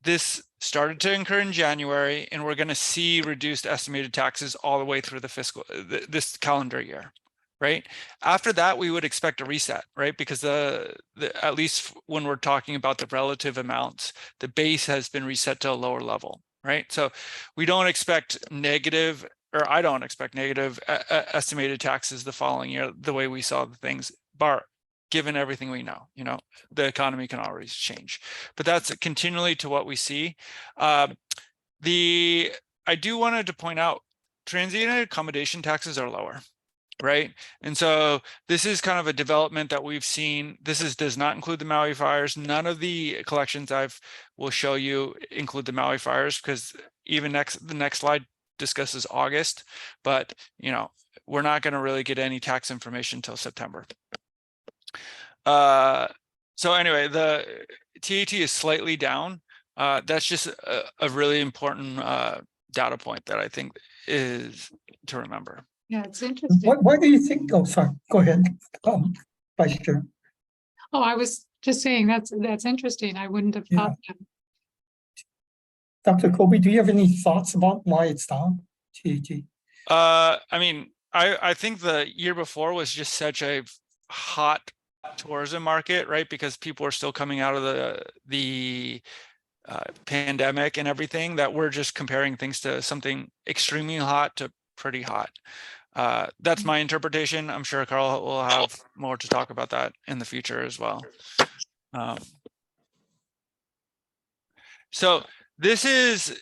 this started to incur in January, and we're going to see reduced estimated taxes all the way through this calendar year, right? After that, we would expect a reset, right? Because at least when we're talking about the relative amounts, the base has been reset to a lower level, right? So we don't expect negative, or I don't expect negative estimated taxes the following year, the way we saw the things, given everything we know, the economy can always change, but that's continually to what we see. I do wanted to point out transient accommodation taxes are lower, right? And so this is kind of a development that we've seen. Does not include the Maui fires. None of the collections will show you include the Maui fires, because even the next slide discusses August, but we're not going to really get any tax information until September. So anyway, the TAT is slightly down. That's just a really important data point that I think is to remember. Yeah, it's interesting. Why do you think? Oh, sorry. Go ahead, Vice Chair. Oh, I was just saying that's interesting. I wouldn't have thought that. Dr. Kobe, do you have any thoughts about why it's down? TAT. I mean, I think the year before was just such a hot tourism market, right? Because people are still coming out of the pandemic and everything, that we're just comparing things to something extremely hot to pretty hot. That's my interpretation. I'm sure Carl will have more to talk about that in the future as well. So this is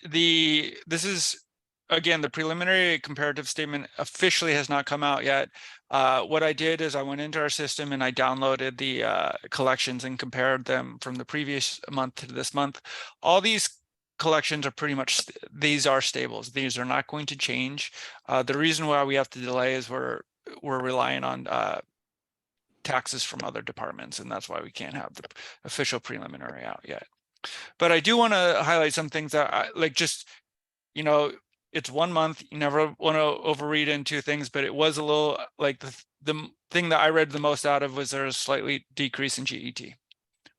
again, the preliminary comparative statement officially has not come out yet. What I did is I went into our system and I downloaded the collections and compared them from the previous month to this month. All these collections are pretty much, these are stables. These are not going to change. The reason why we have to delay is we're relying on taxes from other departments, and that's why we can't have the official preliminary out yet. But I do want to highlight some things that I like, just, it's 1 month, you never want to overread into things, but it was a little like the thing that I read the most out of was there was a slightly decrease in GET,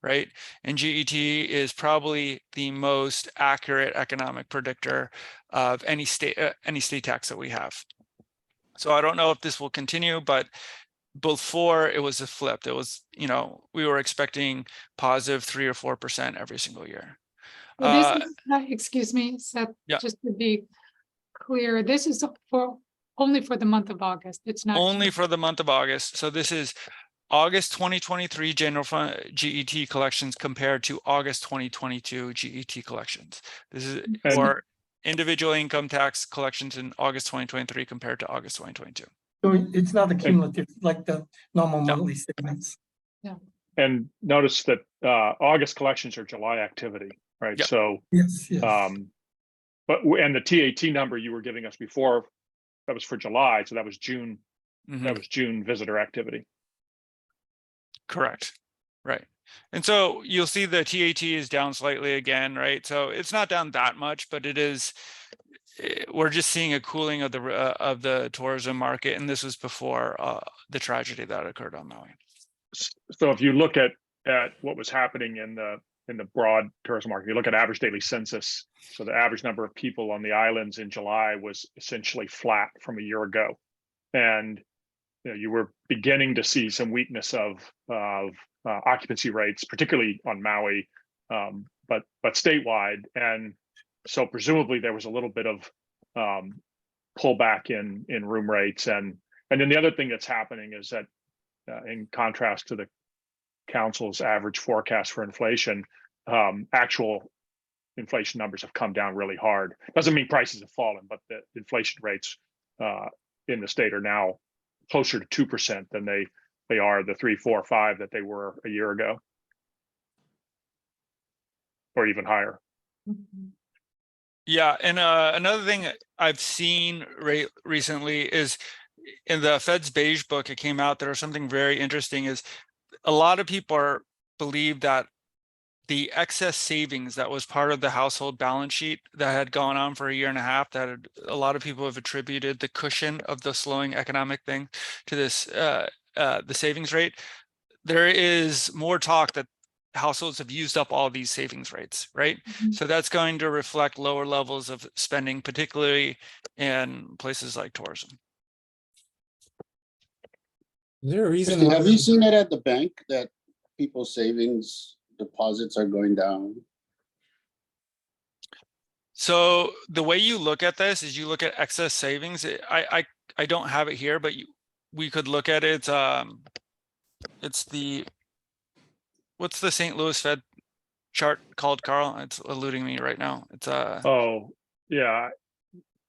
right? And GET is probably the most accurate economic predictor of any state tax that we have. So I don't know if this will continue, but before it was a flip. It was, we were expecting positive 3 or 4% every single year. Well, this is, excuse me, Seth, yeah. Just to be clear, this is only for the month of August. It's not only for the month of August. So this is August 2023 general fund GET collections compared to August 2022 GET collections. This is for individual income tax collections in August 2023 compared to August 2022. So it's not a cumulative like the normal monthly statements. Yeah. And notice that August collections are July activity, right? Yep. So yes. But and the TAT number you were giving us before, that was for July, so that was June. Mm-hmm. That was June visitor activity. Correct. Right. And so you'll see the TAT is down slightly again, right? So it's not down that much, but it is. We're just seeing a cooling of the tourism market, and this was before the tragedy that occurred on Maui. So if you look at what was happening in the in the broad tourism market. You look at average daily census. So the average number of people on the islands in July was essentially flat from a year ago. And you were beginning to see some weakness of occupancy rates, particularly on Maui, but statewide. And so presumably there was a little bit of pullback in room rates. And then the other thing that's happening is that in contrast to the council's average forecast for inflation, actual inflation numbers have come down really hard. Doesn't mean prices have fallen, but the inflation rates in the state are now closer to 2% than they are the 3, 4, 5 that they were a year ago, or even higher. Yeah, and another thing I've seen recently is in the Fed's beige book, it came out there was something very interesting is a lot of people believe that the excess savings that was part of the household balance sheet that had gone on for a year and a half, a lot of people have attributed the cushion of the slowing economic thing to this, the savings rate. There is more talk that households have used up all these savings rates, right? So that's going to reflect lower levels of spending, particularly in places like tourism. Is there a reason? Christy, have you seen it at the bank that people's savings deposits are going down? So the way you look at this is you look at excess savings. I don't have it here, but we could look at it. It's what's the St. Louis Fed chart called, Carl? It's eluding me right now. It's Oh yeah,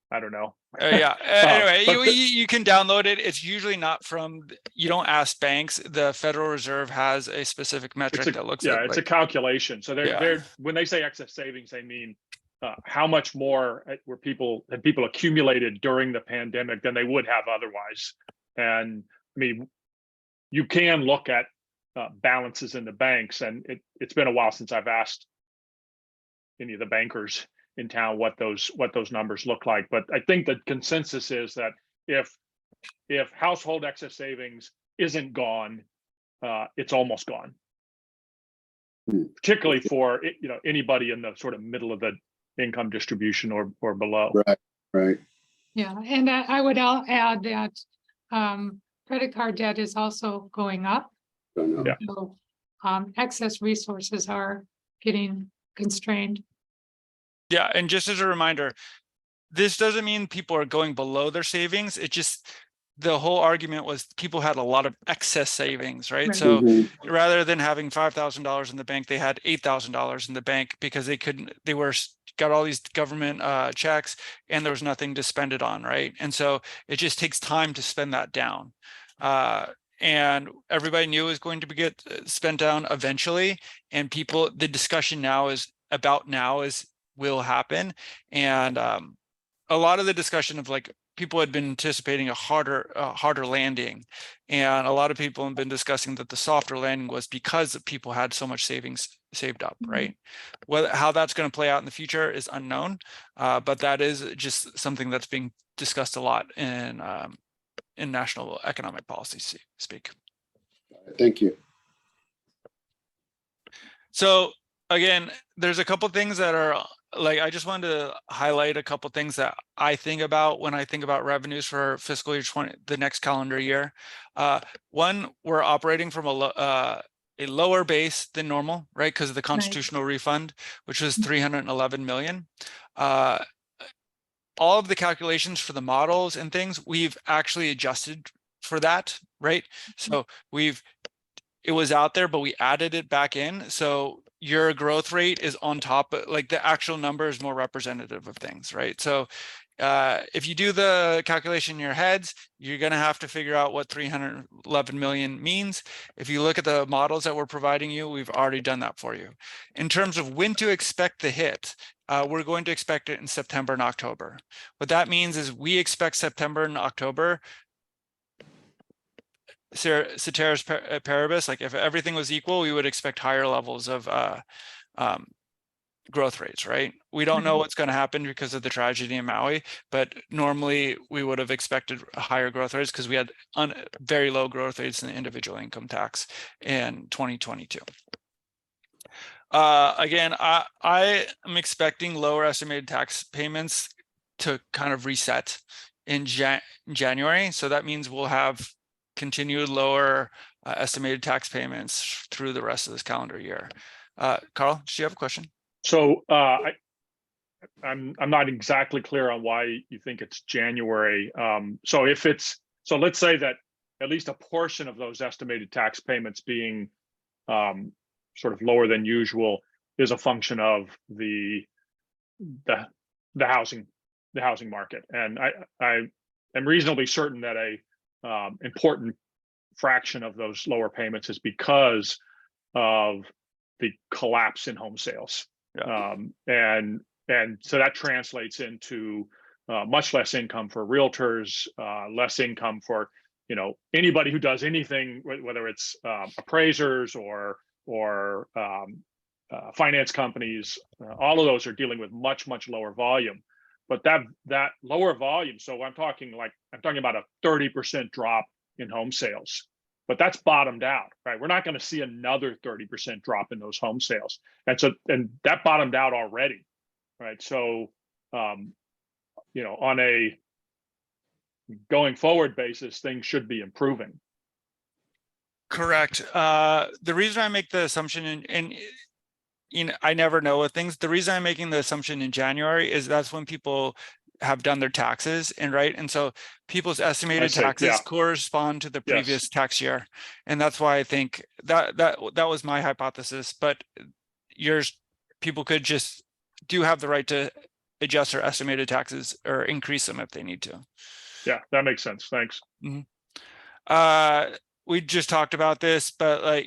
I don't know. Yeah. Anyway, you can download it. It's usually not from. You don't ask banks. The Federal Reserve has a specific metric that looks. Yeah, it's a calculation. So they're when they say excess savings, they mean how much more had people accumulated during the pandemic than they would have otherwise. And I mean, you can look at balances in the banks, and it's been a while since I've asked any of the bankers in town what those numbers look like. But I think the consensus is that if household excess savings isn't gone, it's almost gone. Particularly for anybody in the sort of middle of the income distribution or below. Right. Yeah, and I would add that credit card debt is also going up. Yeah. So excess resources are getting constrained. Yeah, and just as a reminder, this doesn't mean people are going below their savings. It just, the whole argument was people had a lot of excess savings, right? So rather than having $5,000 in the bank, they had $8,000 in the bank because they got all these government checks and there was nothing to spend it on, right? And so it just takes time to spend that down. And everybody knew it was going to get spent down eventually. And the discussion now is will happen. And a lot of the discussion of like people had been anticipating a harder landing, and a lot of people have been discussing that the softer landing was because people had so much savings saved up, right? How that's going to play out in the future is unknown, but that is just something that's being discussed a lot in national economic policy speak. Thank you. So again, there's a couple things that are like, I just wanted to highlight a couple things that I think about when I think about revenues for fiscal year 20, the next calendar year. One, we're operating from a lower base than normal, right? Because of the constitutional refund, which was 311 million. All of the calculations for the models and things, we've actually adjusted for that, right? So it was out there, but we added it back in. So your growth rate is on top, like the actual number is more representative of things, right? So if you do the calculation in your heads, you're going to have to figure out what 311 million means. If you look at the models that we're providing you, we've already done that for you. In terms of when to expect the hit, we're going to expect it in September and October. What that means is we expect September and October, ceteris paribus, like if everything was equal, we would expect higher levels of growth rates, right? We don't know what's going to happen because of the tragedy in Maui, but normally we would have expected higher growth rates because we had very low growth rates in the individual income tax in 2022. Again, I am expecting lower estimated tax payments to kind of reset in January. So that means we'll have continued lower estimated tax payments through the rest of this calendar year. Carl, do you have a question? So I'm not exactly clear on why you think it's January. So let's say that at least a portion of those estimated tax payments being sort of lower than usual is a function of the housing market, and I am reasonably certain that a important fraction of those lower payments is because of the collapse in home sales. Yeah. And so that translates into much less income for realtors, less income for anybody who does anything, whether it's appraisers or finance companies. All of those are dealing with much lower volume. But that lower volume, so I'm talking about a 30% drop in home sales. But that's bottomed out, right? We're not going to see another 30% drop in those home sales, and that bottomed out already, right? So, on a going forward basis, things should be improving. Correct. The reason I make the assumption, and I never know with things. The reason I'm making the assumption in January is that's when people have done their taxes, and so people's estimated taxes correspond to the previous tax year, and that's why I think that was my hypothesis. But people could just have the right to adjust their estimated taxes or increase them if they need to. Yeah, that makes sense. Thanks. Mm-hmm. We just talked about this, but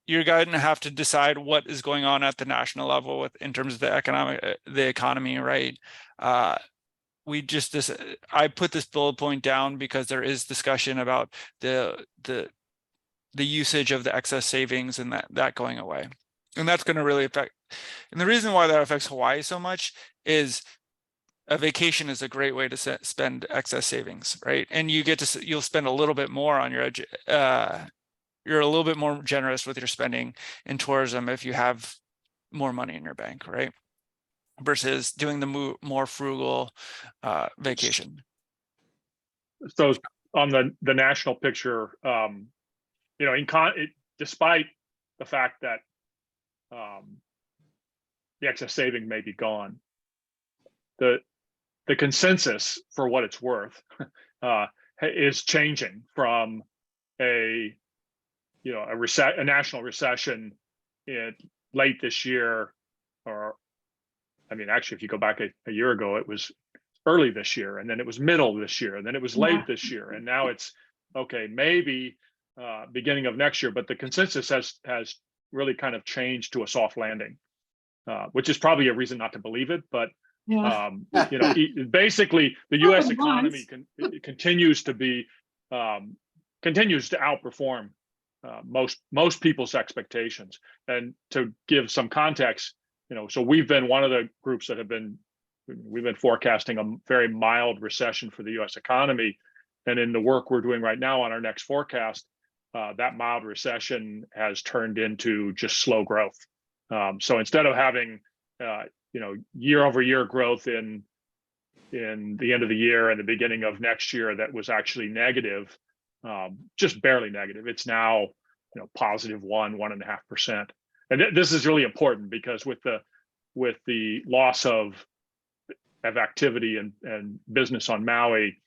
you're going to have to decide what is going on at the national level in terms of the economy, right? I put this bullet point down because there is discussion about the usage of the excess savings and that going away, and that's going to really affect. And the reason why that affects Hawaii so much is a vacation is a great way to spend excess savings, right? And you'll spend a little bit more on you're a little bit more generous with your spending in tourism if you have more money in your bank, right? Versus doing the more frugal vacation. So on the national picture, despite the fact that the excess saving may be gone, the consensus, for what it's worth, is changing from a national recession in late this year, or actually, if you go back a year ago, it was early this year, and then it was middle this year, and then it was late this year, and now it's okay, maybe beginning of next year. But the consensus has really kind of changed to a soft landing, which is probably a reason not to believe it. But basically, the U.S. economy continues to outperform most people's expectations. And to give some context, so we've been one of the groups that we've been forecasting a very mild recession for the U.S. economy, and in the work we're doing right now on our next forecast, that mild recession has turned into just slow growth. So instead of having year-over-year growth in the end of the year and the beginning of next year that was actually negative, just barely negative, it's now positive 1.5%. And this is really important because with the loss of activity and business on Maui,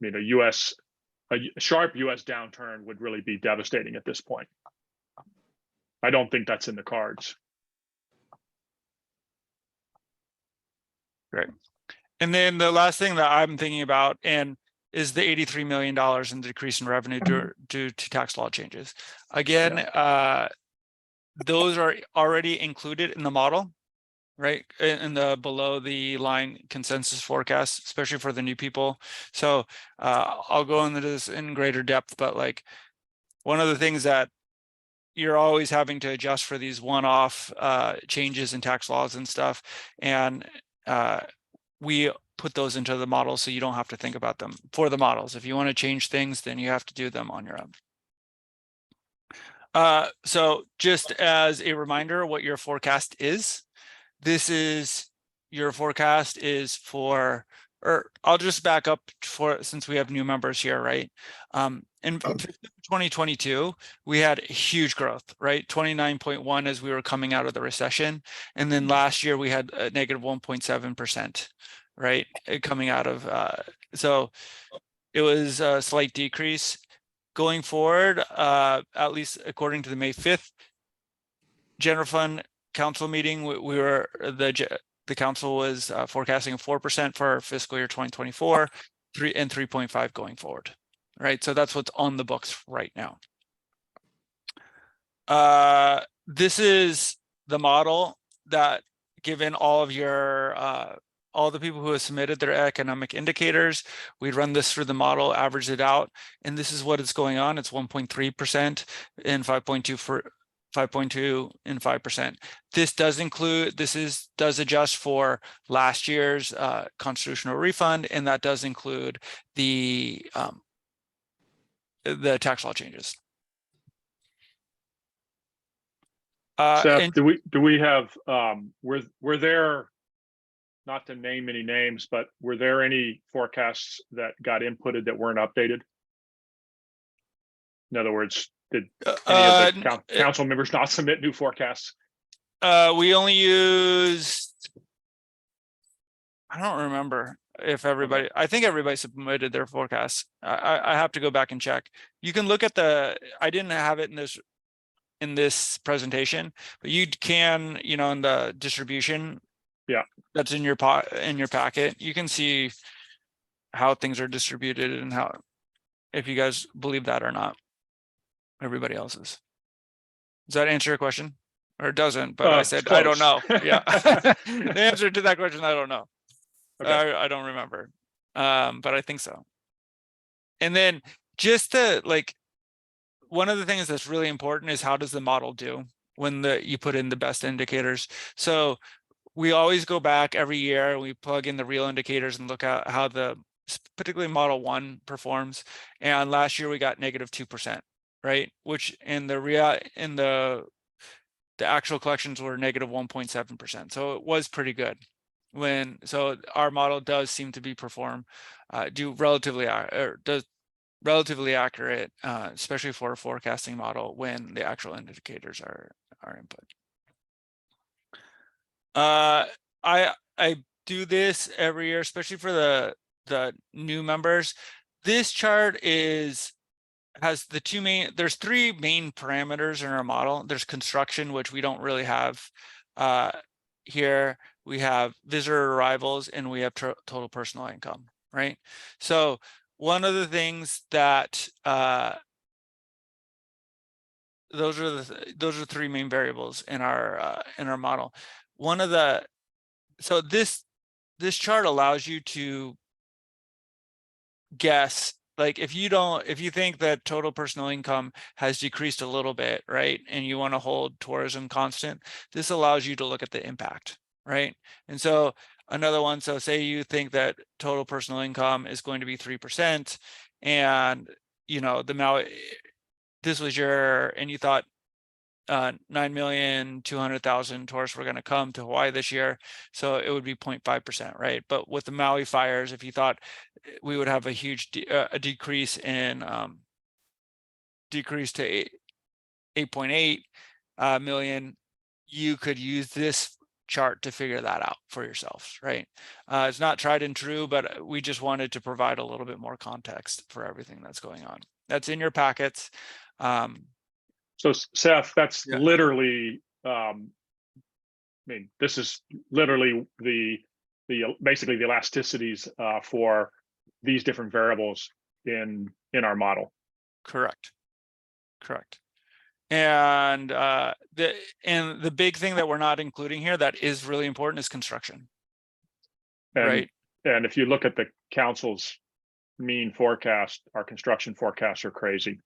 a sharp U.S. downturn would really be devastating at this point. I don't think that's in the cards. Great. And then the last thing that I'm thinking about is the $83 million in decrease in revenue due to tax law changes. Again, those are already included in the model, right? In the below the line consensus forecast, especially for the new people. So I'll go into this in greater depth, but one of the things that you're always having to adjust for these one-off changes in tax laws and stuff. And we put those into the model so you don't have to think about them for the models. If you want to change things, then you have to do them on your own. So just as a reminder, what your forecast is, this is your forecast is for, or I'll just back up for, since we have new members here, right? In 2022, we had huge growth, right? 29.1 as we were coming out of the recession. And then last year we had a negative 1.7%, right? Coming out of, so it was a slight decrease. Going forward, at least according to the May 5th General Fund Council meeting, we were, the council was forecasting 4% for fiscal year 2024, 3.5 going forward, right? So that's what's on the books right now. This is the model that, given all of your all the people who have submitted their economic indicators, we'd run this through the model, average it out, and this is what is going on. It's 1.3% and 5.2 for 5.2 and 5%. This does include, does adjust for last year's constitutional refund, and that does include the tax law changes. Seth, do we have were there, not to name any names, but were there any forecasts that got inputted that weren't updated? In other words, did any of the council members not submit new forecasts? We only used, I don't remember if everybody, I think everybody submitted their forecasts. I have to go back and check. You can look at the, I didn't have it in this presentation, but you can, you know, in the distribution, yeah, that's in your packet, you can see how things are distributed and how, if you guys believe that or not, everybody else's. Does that answer your question? Or it doesn't, but I said, I don't know. Yeah. The answer to that question, I don't know. Okay. I don't remember. But I think so. And then just to, like, one of the things that's really important is, how does the model do when you put in the best indicators? So we always go back every year and we plug in the real indicators and look at how particularly model 1 performs. And last year we got negative 2%, right? Which in the actual collections were negative 1.7%. So it was pretty good. So our model does seem to be does relatively accurate, especially for a forecasting model when the actual indicators are input. I do this every year, especially for the new members. This chart has the there's three main parameters in our model. There's construction, which we don't really have here. We have visitor arrivals, and we have total personal income, right? So one of the things that those are three main variables in our model. So this chart allows you to guess, like, if you think that total personal income has decreased a little bit, right, and you want to hold tourism constant, this allows you to look at the impact, right? And so another one, so say you think that total personal income is going to be 3%, and you know this was and you thought 9,200,000 tourists were going to come to Hawaii this year, so it would be 0.5%, right? But with the Maui fires, if you thought we would have a huge decrease to 8.8 million, you could use this chart to figure that out for yourselves, right? It's not tried and true, but we just wanted to provide a little bit more context for everything that's going on. That's in your packets. So Seth, that's literally, I mean, this is literally basically the elasticities for these different variables in our model. Correct. And the big thing that we're not including here that is really important is construction. Right. And if you look at the council's mean forecast, our construction forecasts are crazy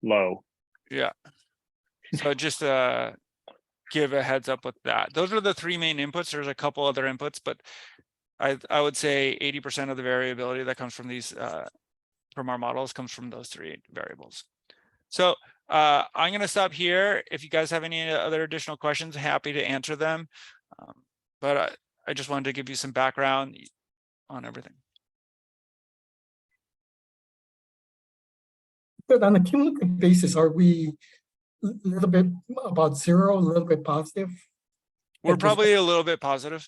low. Yeah. So just give a heads up with that. Those are the three main inputs. There's a couple other inputs, but I would say 80% of the variability that comes from these from our models comes from those three variables. So I'm going to stop here. If you guys have any other additional questions, happy to answer them. But I just wanted to give you some background on everything. But on a cumulative basis, are we a little bit about zero, a little bit positive? We're At this probably a little bit positive.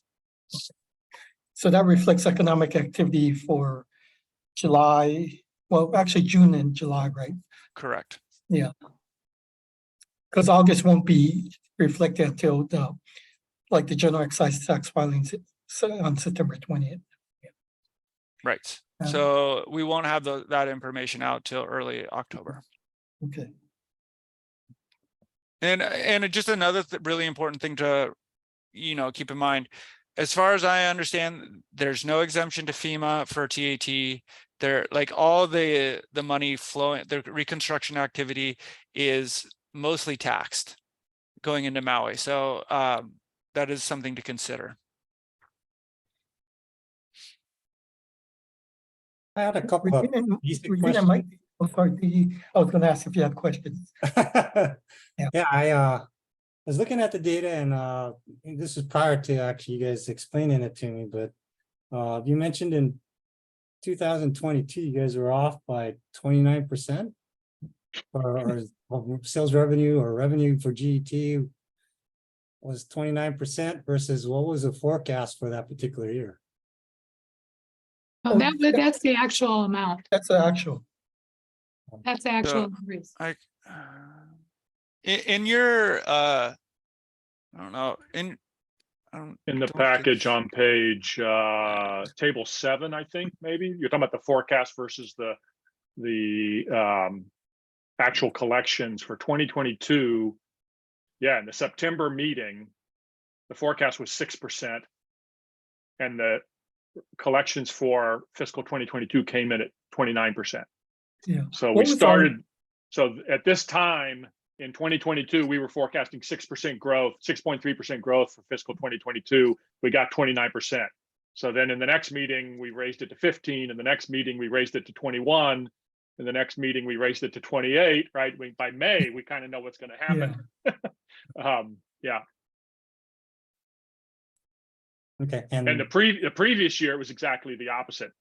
So that reflects economic activity for July, well, actually June and July, right? Correct. Yeah. Because August won't be reflected until like the general excise tax filings on September 20th. Right. Um, So we won't have that information out till early October. Okay. And just another really important thing to, keep in mind, as far as I understand, there's no exemption to FEMA for TAT. There, like all the money flowing, the reconstruction activity is mostly taxed going into Maui. So that is something to consider. I had a couple of Regina, basic Regina questions. might, I'm sorry, I was gonna ask if you had questions. Yeah, I was looking at the data and this is prior to actually you guys explaining it to me, but you mentioned in 2022, you guys were off by 29% or sales revenue or revenue for GET was 29% versus what was the forecast for that particular year? Oh, that's the actual amount. That's the actual. That's the actual increase. In your I don't know, in the package on page table 7, I think maybe you're talking about the forecast versus the actual collections for 2022. Yeah, in the September meeting, the forecast was 6%, and the collections for fiscal 2022 came in at 29%. Yeah. So What we was started. So at this time in 2022, we were forecasting 6% growth, 6.3% growth for fiscal 2022. We got 29%. So then in the next meeting, we raised it to 15. In the next meeting, we raised it to 21. In the next meeting, we raised it to 28. Right? By May, we kind of know what's going to happen. Yeah. Okay. And the previous year was exactly the opposite,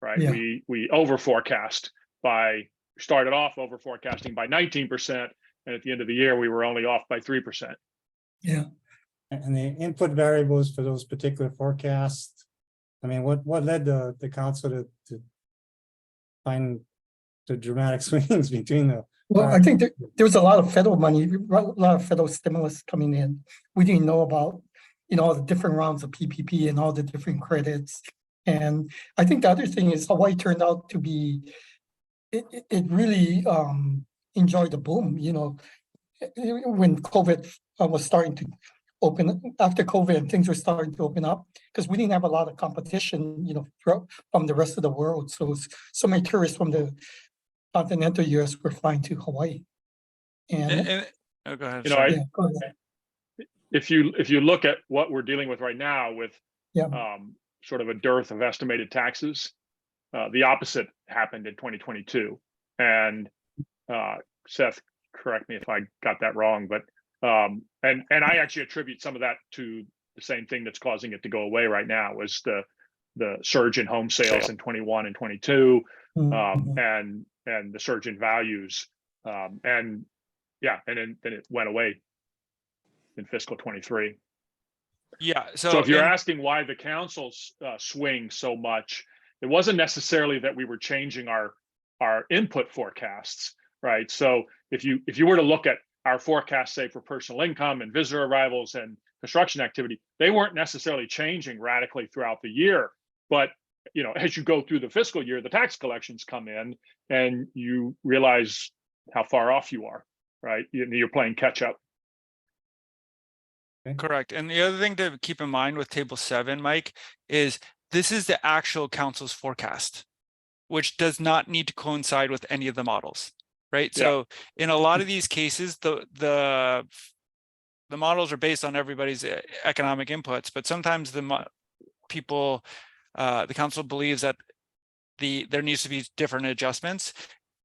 right? Yeah. We over forecast started off over forecasting by 19, and at the end of the year we were only off by 3%. Yeah. And the input variables for those particular forecasts. I mean, what led the council to find the dramatic swings between the? Well, I think there was a lot of federal money, a lot of federal stimulus coming in. We didn't know about, all the different rounds of PPP and all the different credits. And I think the other thing is Hawaii turned out to be, it really enjoyed the boom, when COVID was starting to open, after COVID and things were starting to open up, because we didn't have a lot of competition, from the rest of the world. So many tourists from the continental US were flying to Hawaii. And oh, go ahead. yeah, go ahead. If you look at what we're dealing with right now with Yeah. Sort of a dearth of estimated taxes, the opposite happened in 2022. And Seth, correct me if I got that wrong, but and I actually attribute some of that to the same thing that's causing it to go away right now, was the surge in home sales in 21 and 22, and the surge in values, and then it went away in fiscal 23. Yeah. So if you're asking why the councils swing so much, it wasn't necessarily that we were changing our input forecasts, right? So if you were to look at our forecasts, say for personal income and visitor arrivals and construction activity, they weren't necessarily changing radically throughout the year. But as you go through the fiscal year, the tax collections come in and you realize how far off you are, right? You're playing catch up. Correct. And the other thing to keep in mind with table 7, Mike, is this is the actual council's forecast, which does not need to coincide with any of the models, right? Yeah. So in a lot of these cases, the models are based on everybody's economic inputs, but sometimes the council believes that there needs to be different adjustments,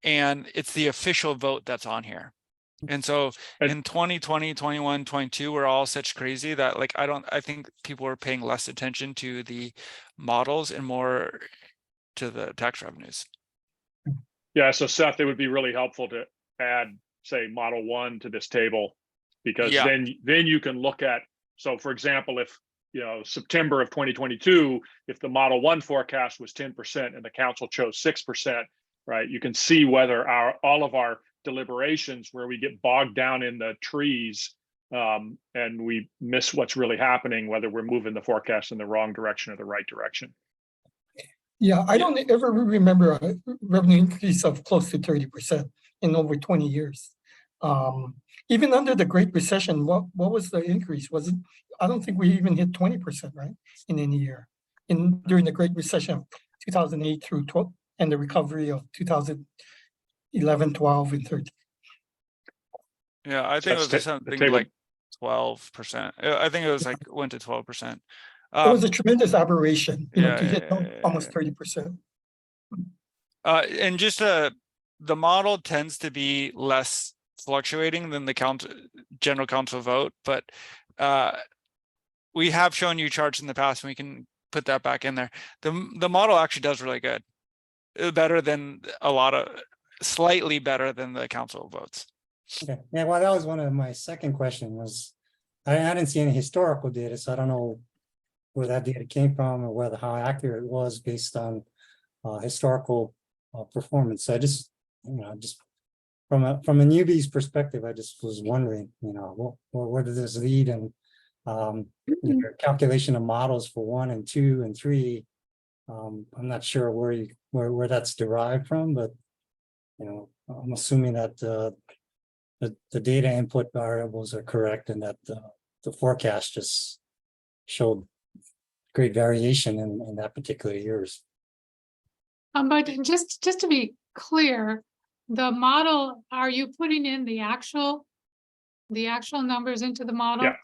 and it's the official vote that's on here. And so And- in 2020, 21, 22, we're all such crazy that like, I think people are paying less attention to the models and more to the tax revenues. Yeah, so Seth, it would be really helpful to add, say, Model 1 to this table, because Yeah. then you can look at, so for example, if, September of 2022, if the Model 1 forecast was 10% and the council chose 6%, right, you can see whether all of our deliberations where we get bogged down in the trees and we miss what's really happening, whether we're moving the forecast in the wrong direction or the right direction. Yeah, I don't ever remember a revenue increase of close to 30% in over 20 years. Even under the Great Recession, what was the increase? Was it, I don't think we even hit 20%, right? In any year. During the Great Recession of 2008 through 12 and the recovery of 2011, 12, and 13. Yeah, I think it That's was something table. like 12%. I think it was like went to 12%. It was a tremendous aberration, yeah, to hit yeah, almost 30%. And just the model tends to be less fluctuating than the general council vote, but we have shown you charts in the past, and we can put that back in there. The model actually does really good, better than slightly better than the council votes. Okay, yeah, well, that was one of my second question was, I didn't see any historical data, so I don't know where that data came from or how accurate it was based on historical performance. So I just, just from a newbie's perspective, I just was wondering, where did this lead, and your calculation of models for 1 and 2 and 3. I'm not sure where that's derived from, but I'm assuming that the data input variables are correct, and that the forecast just showed great variation in that particular years. But just to be clear, the model, are you putting in the actual numbers into the model? Yeah.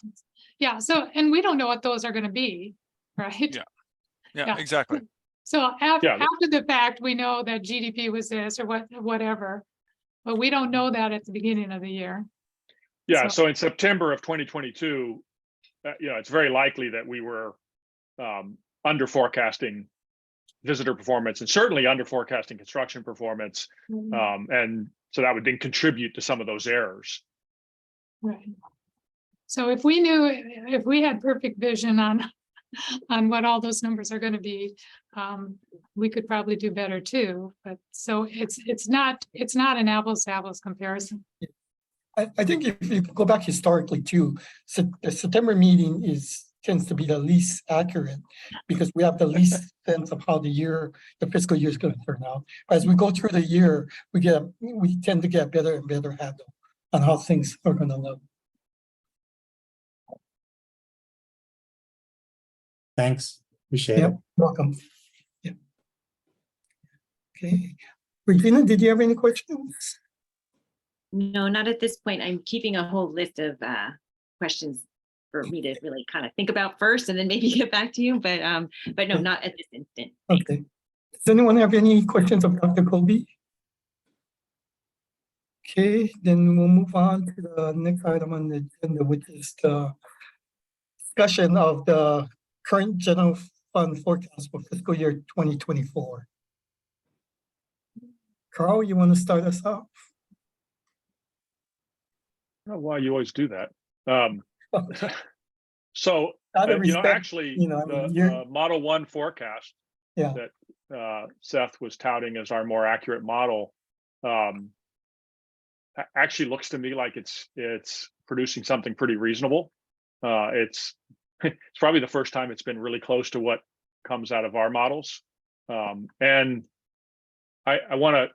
Yeah. So, and we don't know what those are going to be, right? Yeah, exactly. So after the fact, we know that GDP was this or whatever, but we don't know that at the beginning of the year. Yeah. So in September of 2022, it's very likely that we were under forecasting visitor performance, and certainly under forecasting construction performance. And so that would then contribute to some of those errors. Right. So if we had perfect vision on what all those numbers are going to be, we could probably do better too. But so it's not an apples to apples comparison. I think if you go back historically too, the September meeting tends to be the least accurate because we have the least sense of how the fiscal year is going to turn out. As we go through the year, we tend to get better and better handle on how things are going to look. Thanks, appreciate it. Welcome. Yeah. Okay, Regina, did you have any questions? No, not at this point. I'm keeping a whole list of questions for me to really kind of think about first, and then maybe get back to you. But no, not at this instant. Okay. Does anyone have any questions of Dr. Colby? Okay, then we'll move on to the next item on the agenda, which is the discussion of the current general fund forecast for fiscal year 2024. Carl, you want to start us off? I don't know why you always do that. So, actually, the Model 1 forecast that Seth was touting as our more accurate model actually looks to me like it's producing something pretty reasonable. It's probably the first time it's been really close to what comes out of our models. And I want to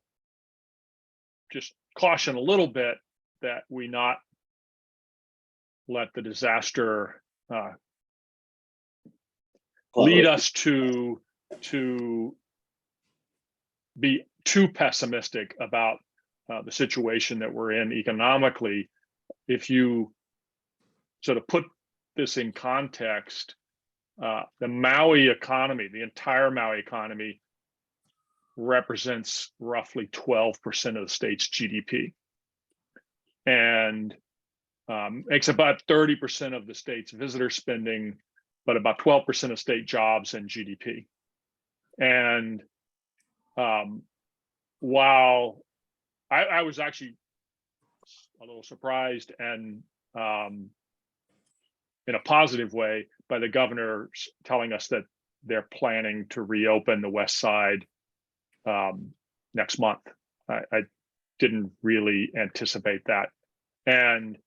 just caution a little bit that we not let the disaster lead us to be too pessimistic about the situation that we're in economically. If you sort of put this in context, the Maui economy, the entire Maui economy, represents roughly 12% of the state's GDP. and makes about 30% of the state's visitor spending, but about 12% of state jobs and GDP. And while I was actually a little surprised and in a positive way by the governor telling us that they're planning to reopen the West Side next month. I didn't really anticipate that. And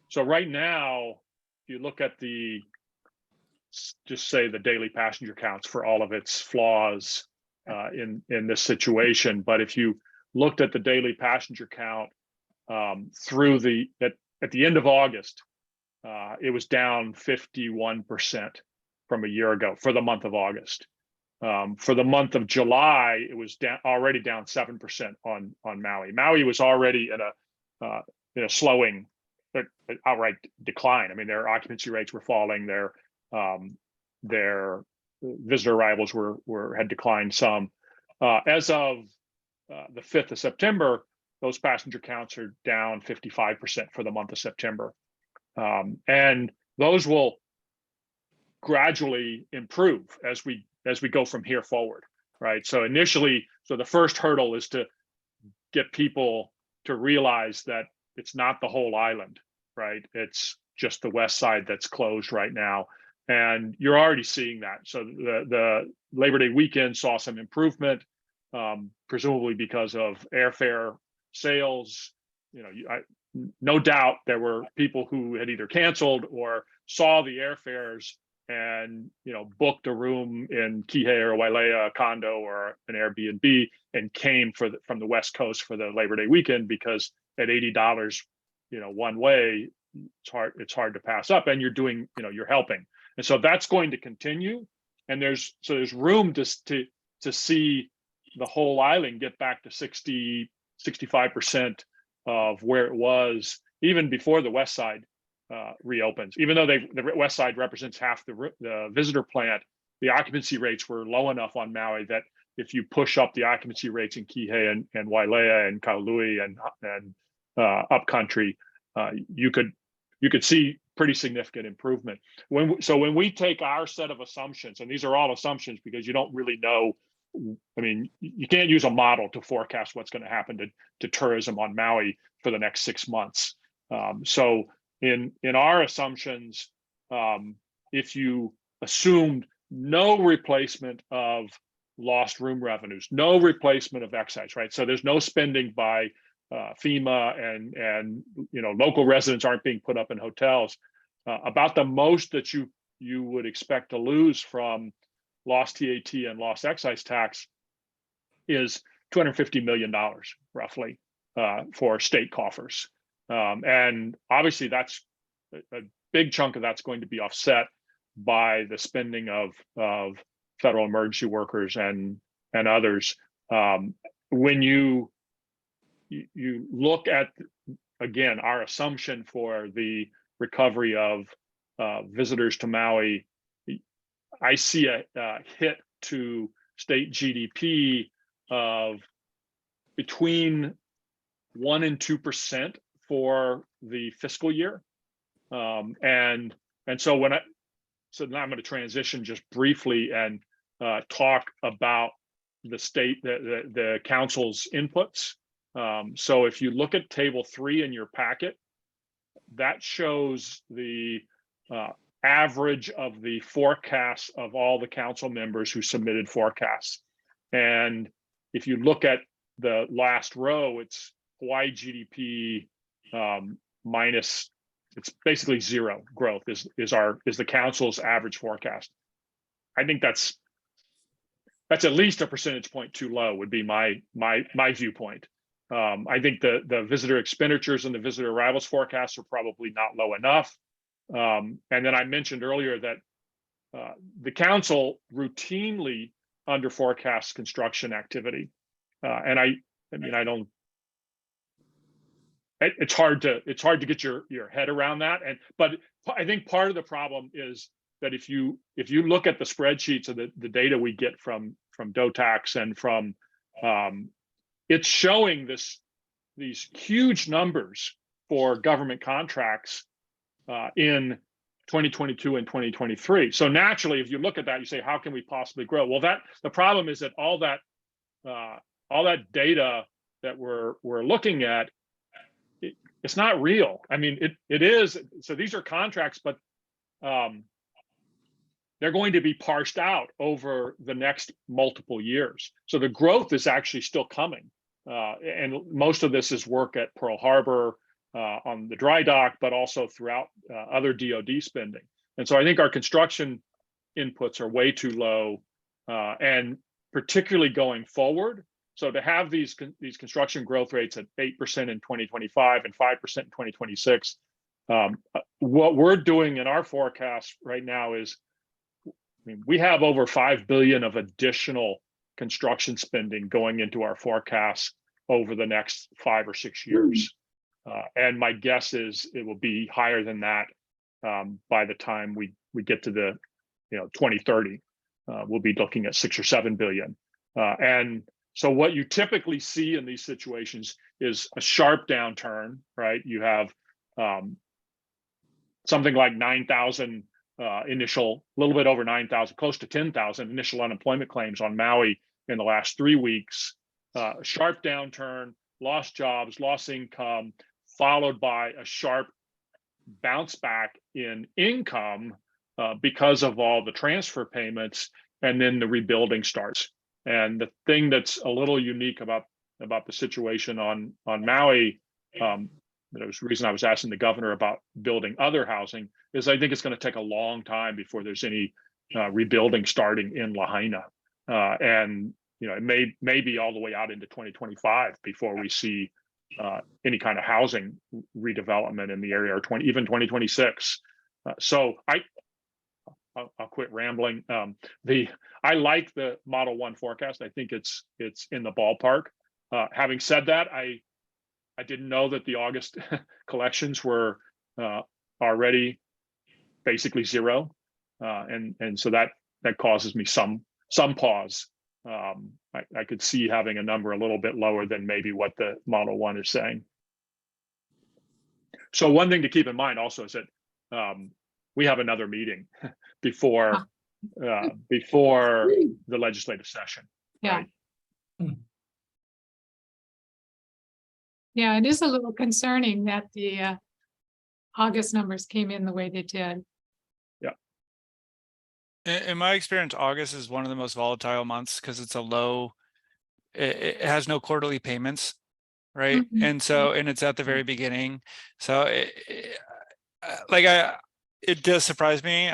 so right now, if you look at just say the daily passenger counts for all of its flaws in this situation, but if you looked at the daily passenger count through at the end of August, it was down 51% from a year ago for the month of August. For the month of July, it was already down 7% on Maui. Maui was already in a slowing, outright decline. I mean, their occupancy rates were falling. Their visitor arrivals had declined some. As of the 5th of September, those passenger counts are down 55% for the month of September. And those will gradually improve as we go from here forward, right? So the first hurdle is to get people to realize that it's not the whole island, right? It's just the West Side that's closed right now. And you're already seeing that. So the Labor Day weekend saw some improvement, presumably because of airfare sales. No doubt there were people who had either canceled or saw the airfares and booked a room in Kihei or Wailea, a condo or an Airbnb, and came from the West Coast for the Labor Day weekend, because at $80, one way, it's hard to pass up, and you're helping. And so that's going to continue, and there's room to see the whole island get back to 65% of where it was even before the West Side reopens. Even though the West Side represents half the visitor plant, the occupancy rates were low enough on Maui that if you push up the occupancy rates in Kihei and Wailea and Kaului and upcountry, you could see pretty significant improvement. When we take our set of assumptions, and these are all assumptions because you don't really know. I mean, you can't use a model to forecast what's going to happen to tourism on Maui for the next 6 months. So in our assumptions, if you assumed no replacement of lost room revenues, no replacement of excise, right? So there's no spending by FEMA and local residents aren't being put up in hotels. About the most that you would expect to lose from lost TAT and lost excise tax is $250 million roughly for state coffers. And obviously that's a big chunk of that's going to be offset by the spending of federal emergency workers and others. When you look at, again, our assumption for the recovery of visitors to Maui, I see a hit to state GDP of between 1% and 2% for the fiscal year. And so now I'm going to transition just briefly and talk about the state, the council's inputs. So if you look at table 3 in your packet, that shows the average of the forecasts of all the council members who submitted forecasts. And if you look at the last row, it's Hawaii GDP minus, it's basically zero growth is the council's average forecast. I think that's at least a percentage point too low, would be my viewpoint. I think the visitor expenditures and the visitor arrivals forecasts are probably not low enough. And then I mentioned earlier that the council routinely under forecasts construction activity. And it's hard to get your head around that. But I think part of the problem is that if you look at the spreadsheets of the data we get from DOTAX and from it's showing these huge numbers for government contracts in 2022 and 2023. So naturally, if you look at that, you say, how can we possibly grow? Well, the problem is that all that data that we're looking at, it's not real. I mean, it is. So these are contracts, but they're going to be parsed out over the next multiple years. So the growth is actually still coming. And most of this is work at Pearl Harbor, on the dry dock, but also throughout other DoD spending. And so I think our construction inputs are way too low, and particularly going forward. So to have these construction growth rates at 8% in 2025 and 5% in 2026, what we're doing in our forecast right now is, I mean, we have over $5 billion of additional construction spending going into our forecast over the next 5 or 6 years. And my guess is it will be higher than that by the time we get to the 2030. We'll be looking at 6 or 7 billion. And so what you typically see in these situations is a sharp downturn, right? You have something like 9,000 initial, a little bit over 9,000, close to 10,000 initial unemployment claims on Maui in the last 3 weeks. Sharp downturn, lost jobs, lost income, followed by a sharp bounce back in income because of all the transfer payments, and then the rebuilding starts. And the thing that's a little unique about the situation on Maui, the reason I was asking the governor about building other housing, is I think it's going to take a long time before there's any rebuilding starting in Lahaina, and it may be all the way out into 2025 before we see any kind of housing redevelopment in the area, or even 2026. So I'll quit rambling. I like the Model 1 forecast. I think it's in the ballpark. Having said that, I didn't know that the August collections were already basically zero, and so that causes me some pause. I could see having a number a little bit lower than maybe what the Model 1 is saying. So one thing to keep in mind also is that we have another meeting before the legislative session. Yeah. Right? Yeah, it is a little concerning that the August numbers came in the way they did. In my experience, August is one of the most volatile months because it's a low, it has no quarterly payments, right? Mhm. And so, and it's at the very beginning. So it does surprise me.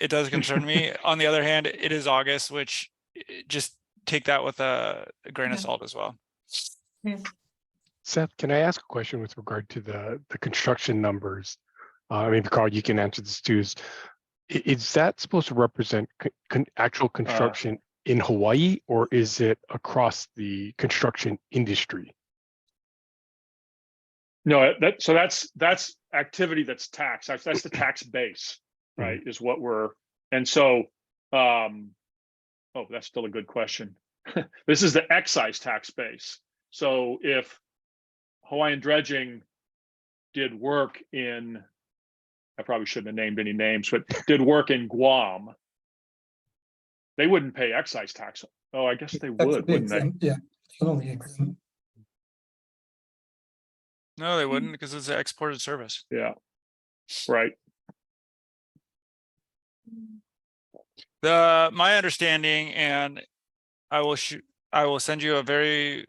It does concern me. On the other hand, it is August, which just take that with a grain of salt as well. Yeah. Seth, can I ask a question with regard to the construction numbers? Maybe Carl, you can answer this too. Is that supposed to represent actual construction in Hawaii, or is it across the construction industry? No, that's activity that's taxed. That's the tax base, right? Is what we're, and so, that's still a good question. This is the excise tax base. So if Hawaiian Dredging did work in, I probably shouldn't have named any names, but did work in Guam, they wouldn't pay excise tax. Oh, I guess they would, wouldn't they? Yeah, totally exempt. No, they wouldn't, because it's an exported service. Yeah, right. My understanding, and I will send you a very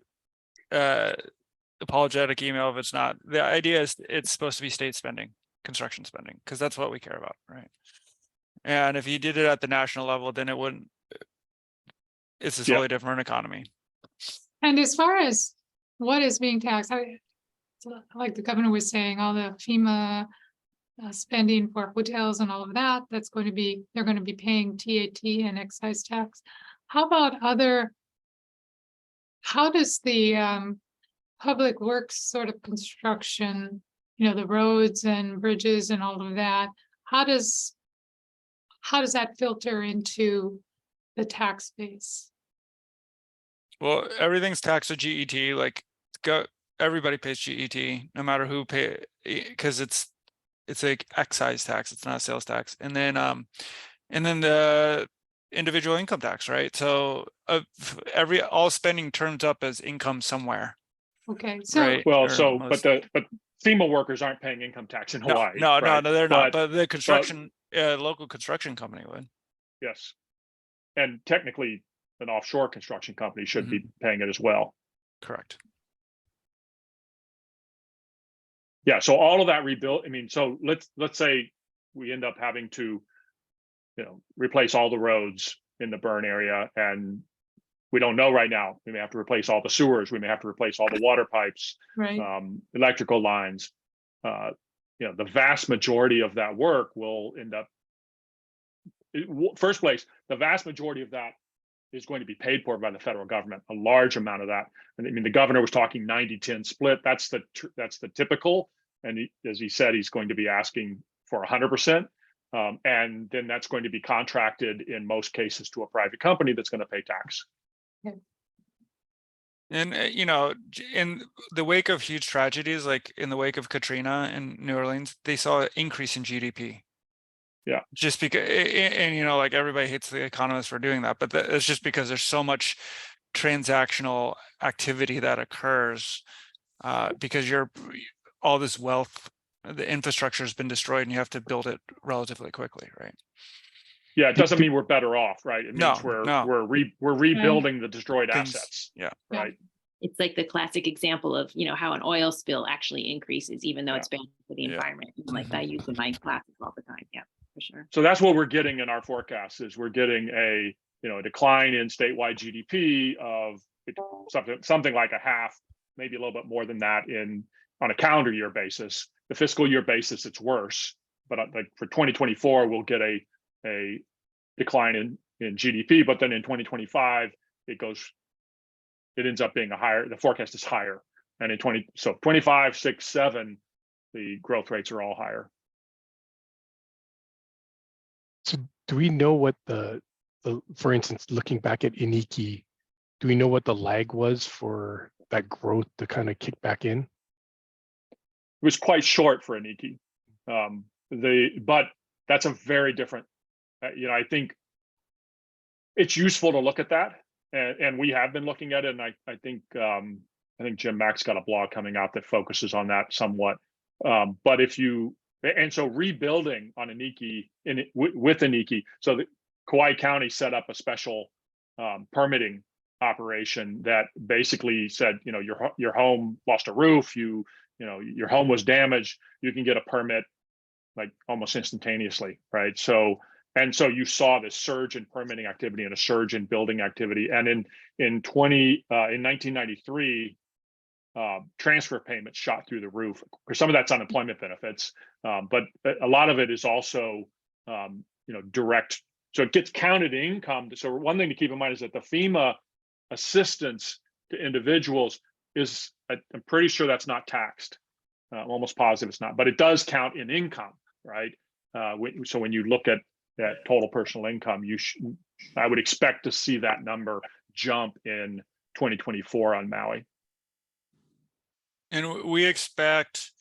apologetic email if it's not. The idea is it's supposed to be state spending, construction spending, because that's what we care about, right? And if you did it at the national level, then it wouldn't. It's a totally different economy. And as far as what is being taxed, like the governor was saying, all the FEMA spending for hotels and all of that, they're going to be paying TAT and excise tax. How about how does the public works sort of construction, the roads and bridges and all of that, how does that filter into the tax base? Well, everything's taxed to GET. Like everybody pays GET, no matter who pay, because it's like excise tax, it's not a sales tax. And then the individual income tax, right? So all spending turns up as income somewhere, Okay, so, right? Well, Or so, most- but FEMA workers aren't paying income tax in no, Hawaii. no, right? they're not. But But the construction, local construction company would. yes, and technically, an offshore construction company should Mm-hmm. be paying it as well. Correct. Yeah, so all of that rebuild, I mean, so let's say we end up having to, replace all the roads in the burn area, and we don't know right now. We may have to replace all the sewers, we may have to replace all the water pipes, right, electrical lines. The vast majority of that work will end up, first place, the vast majority of that is going to be paid for by the federal government, a large amount of that. And I mean, the governor was talking 90-10 split. That's the typical. And as he said, he's going to be asking for 100%. And then that's going to be contracted in most cases to a private company that's going to pay tax. And, in the wake of huge tragedies, like in the wake of Katrina in New Orleans, they saw an increase in GDP. Yeah. Just because, and like everybody hates the economists for doing that, but it's just because there's so much transactional activity that occurs because all this wealth, the infrastructure has been destroyed and you have to build it relatively quickly, right? Yeah, it doesn't mean we're better off, right? It means No. we're rebuilding the destroyed Things- assets, Yeah. right? It's like the classic example of, how an oil spill actually increases, even though it's bad for the Yeah. environment. Like I use in my classes all the time. Yeah, for sure. So that's what we're getting in our forecast is we're getting a decline in statewide GDP of something like a half, maybe a little bit more than that on a calendar year basis. The fiscal year basis, it's worse, but like for 2024, we'll get a decline in GDP, but then in 2025, it ends up being the forecast is higher. And in 25, 6, 7, the growth rates are all higher. So do we know what for instance, looking back at Iniki, do we know what the lag was for that growth to kind of kick back in? It was quite short for Iniki. But that's a very different, I think it's useful to look at that. And we have been looking at it. And I think Jim Mack's got a blog coming out that focuses on that somewhat. But so rebuilding on Iniki with Iniki, so the Kauai County set up a special permitting operation that basically said, your home lost a roof, your home was damaged, you can get a permit like almost instantaneously, right? So you saw this surge in permitting activity and a surge in building activity. And in 1993, transfer payments shot through the roof. Some of that's unemployment benefits, but a lot of it is also, direct. So it gets counted in income. So one thing to keep in mind is that the FEMA assistance to individuals I'm pretty sure that's not taxed. I'm almost positive it's not, but it does count in income, right? So when you look at that total personal income, I would expect to see that number jump in 2024 on Maui. And we expect,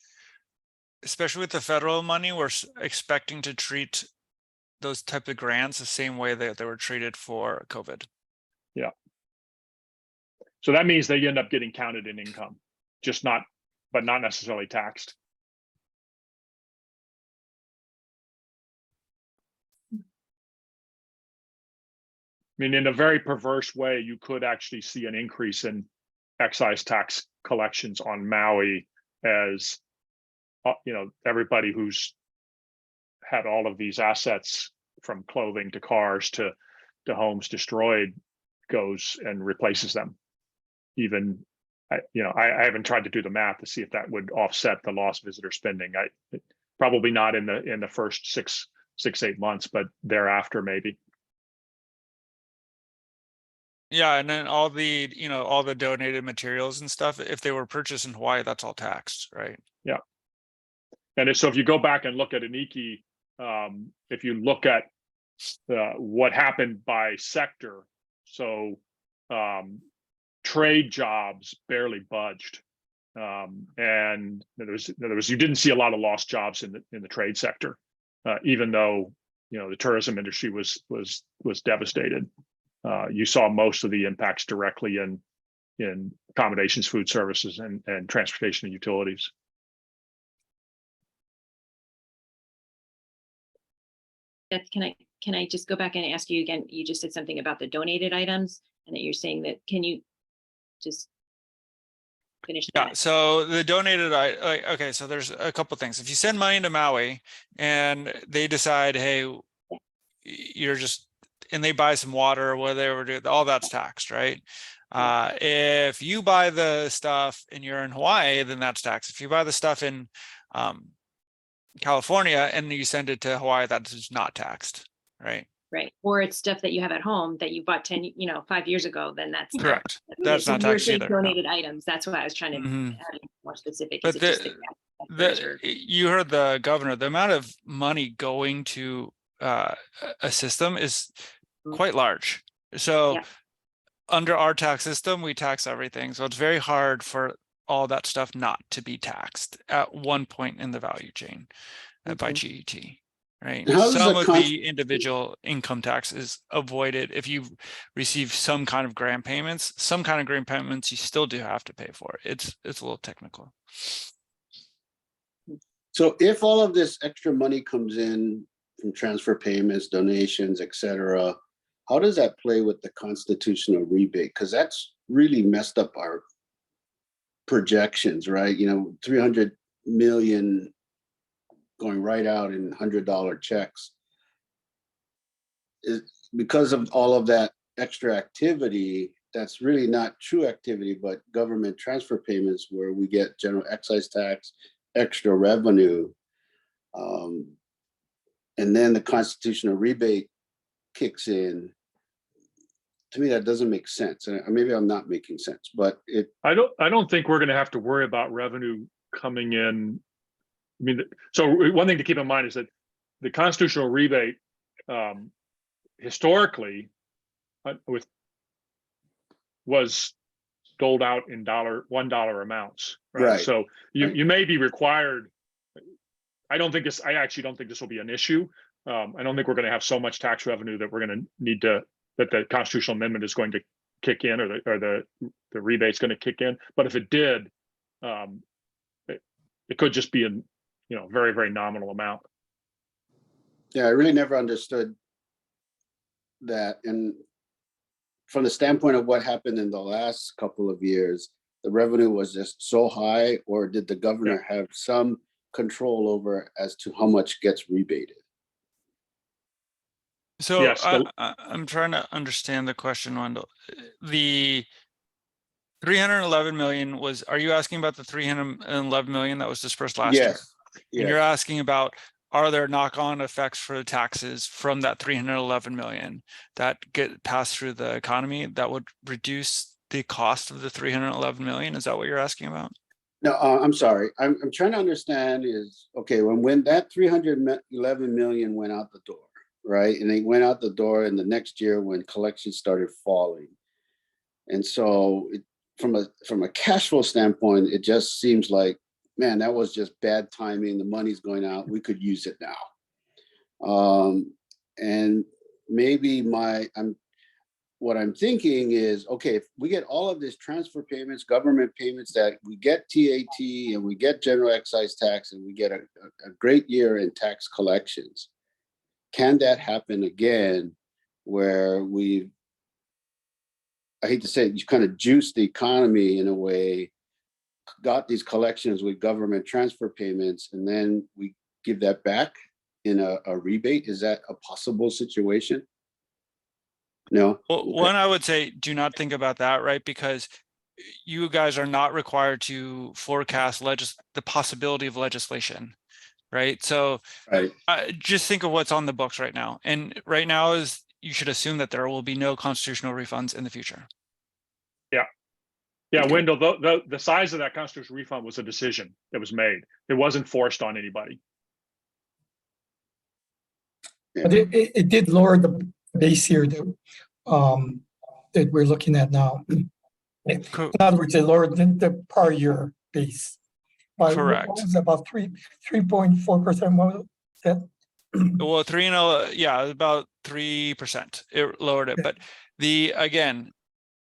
especially with the federal money, we're expecting to treat those type of grants the same way that they were treated for COVID. Yeah. So that means they end up getting counted in income, but not necessarily taxed. I mean, in a very perverse way, you could actually see an increase in excise tax collections on Maui as, everybody who's had all of these assets from clothing to cars to homes destroyed goes and replaces them. Even, I haven't tried to do the math to see if that would offset the lost visitor spending. Probably not in the first 6-8 months, but thereafter maybe. Yeah, and then all the donated materials and stuff, if they were purchased in Hawaii, that's all taxed, right? Yeah. And so if you go back and look at Iniki, if you look at what happened by sector, so trade jobs barely budged. And you didn't see a lot of lost jobs in the trade sector, even though the tourism industry was devastated. You saw most of the impacts directly in accommodations, food services, and transportation and utilities. Beth, can I just go back and ask you again? You just said something about the donated items, and that you're saying that. Can you just finish that? Yeah, so the donated, okay, so there's a couple things. If you send money to Maui and they decide, hey, you're just, and they buy some water or whatever, all that's taxed, right? If you buy the stuff and you're in Hawaii, then that's taxed. If you buy the stuff in California and you send it to Hawaii, that's not taxed, right? Right. Or it's stuff that you have at home that you bought 5 years ago, then that's correct. That's not you're taxed saying either. donated items. That's why I was trying to be more specific. But Is it just you heard the governor, the amount of money going to a system is quite large. So Yeah. under our tax system, we tax everything. So it's very hard for all that stuff not to be taxed at one point in the value chain by GET. Right. How does Some the of the individual income tax is avoided if you receive some kind of grant payments. Some kind of grant payments you still do have to pay for. It's a little technical. So if all of this extra money comes in from transfer payments, donations, et cetera, how does that play with the constitutional rebate? Because that's really messed up our projections, right? 300 million going right out in $100 checks. Is because of all of that extra activity, that's really not true activity, but government transfer payments where we get general excise tax, extra revenue. And then the constitutional rebate kicks in. To me, that doesn't make sense. And maybe I'm not making sense, but I don't think we're going to have to worry about revenue coming in. I mean, so one thing to keep in mind is that the constitutional rebate historically was doled out in $1 amounts. Right. So you may be required. I actually don't think this will be an issue. I don't think we're going to have so much tax revenue that we're going to need that the constitutional amendment is going to kick in, or the rebate's going to kick in. But if it did, it could just be an very, very nominal amount. Yeah, I really never understood that. And from the standpoint of what happened in the last couple of years, the revenue was just so high, or did the governor have some control over as to how much gets rebated? So yes, I'm trying to understand the question, Wendell. The 311 million was, are you asking about the 311 million that was dispersed last year? Yes. And you're asking about, are there knock-on effects for the taxes from that 311 million that get passed through the economy that would reduce the cost of the 311 million? Is that what you're asking about? No, I'm sorry. I'm trying to understand is, okay, when that 311 million went out the door, right? And they went out the door in the next year when collections started falling. And so from a cash flow standpoint, it just seems like, man, that was just bad timing. The money's going out. We could use it now. And maybe what I'm thinking is, okay, if we get all of this transfer payments, government payments, that we get TAT and we get general excise tax and we get a great year in tax collections, can that happen again where I hate to say it, you kind of juice the economy in a way, got these collections with government transfer payments, and then we give that back in a rebate? Is that a possible situation? No. Well, Okay. one, I would say, do not think about that, right? Because you guys are not required to forecast the possibility of legislation, right? So Right. just think of what's on the books right now. And right now is, you should assume that there will be no constitutional refunds in the future. Yeah, Okay. Wendell, the size of that constitutional refund was a decision that was made. It wasn't forced on anybody. But it did lower the base year that we're looking at now. In other words, it lowered the prior year base. But Correct. what was it, about 3.4%? What was that? Well, yeah, about 3%. It lowered it, Yeah. but again,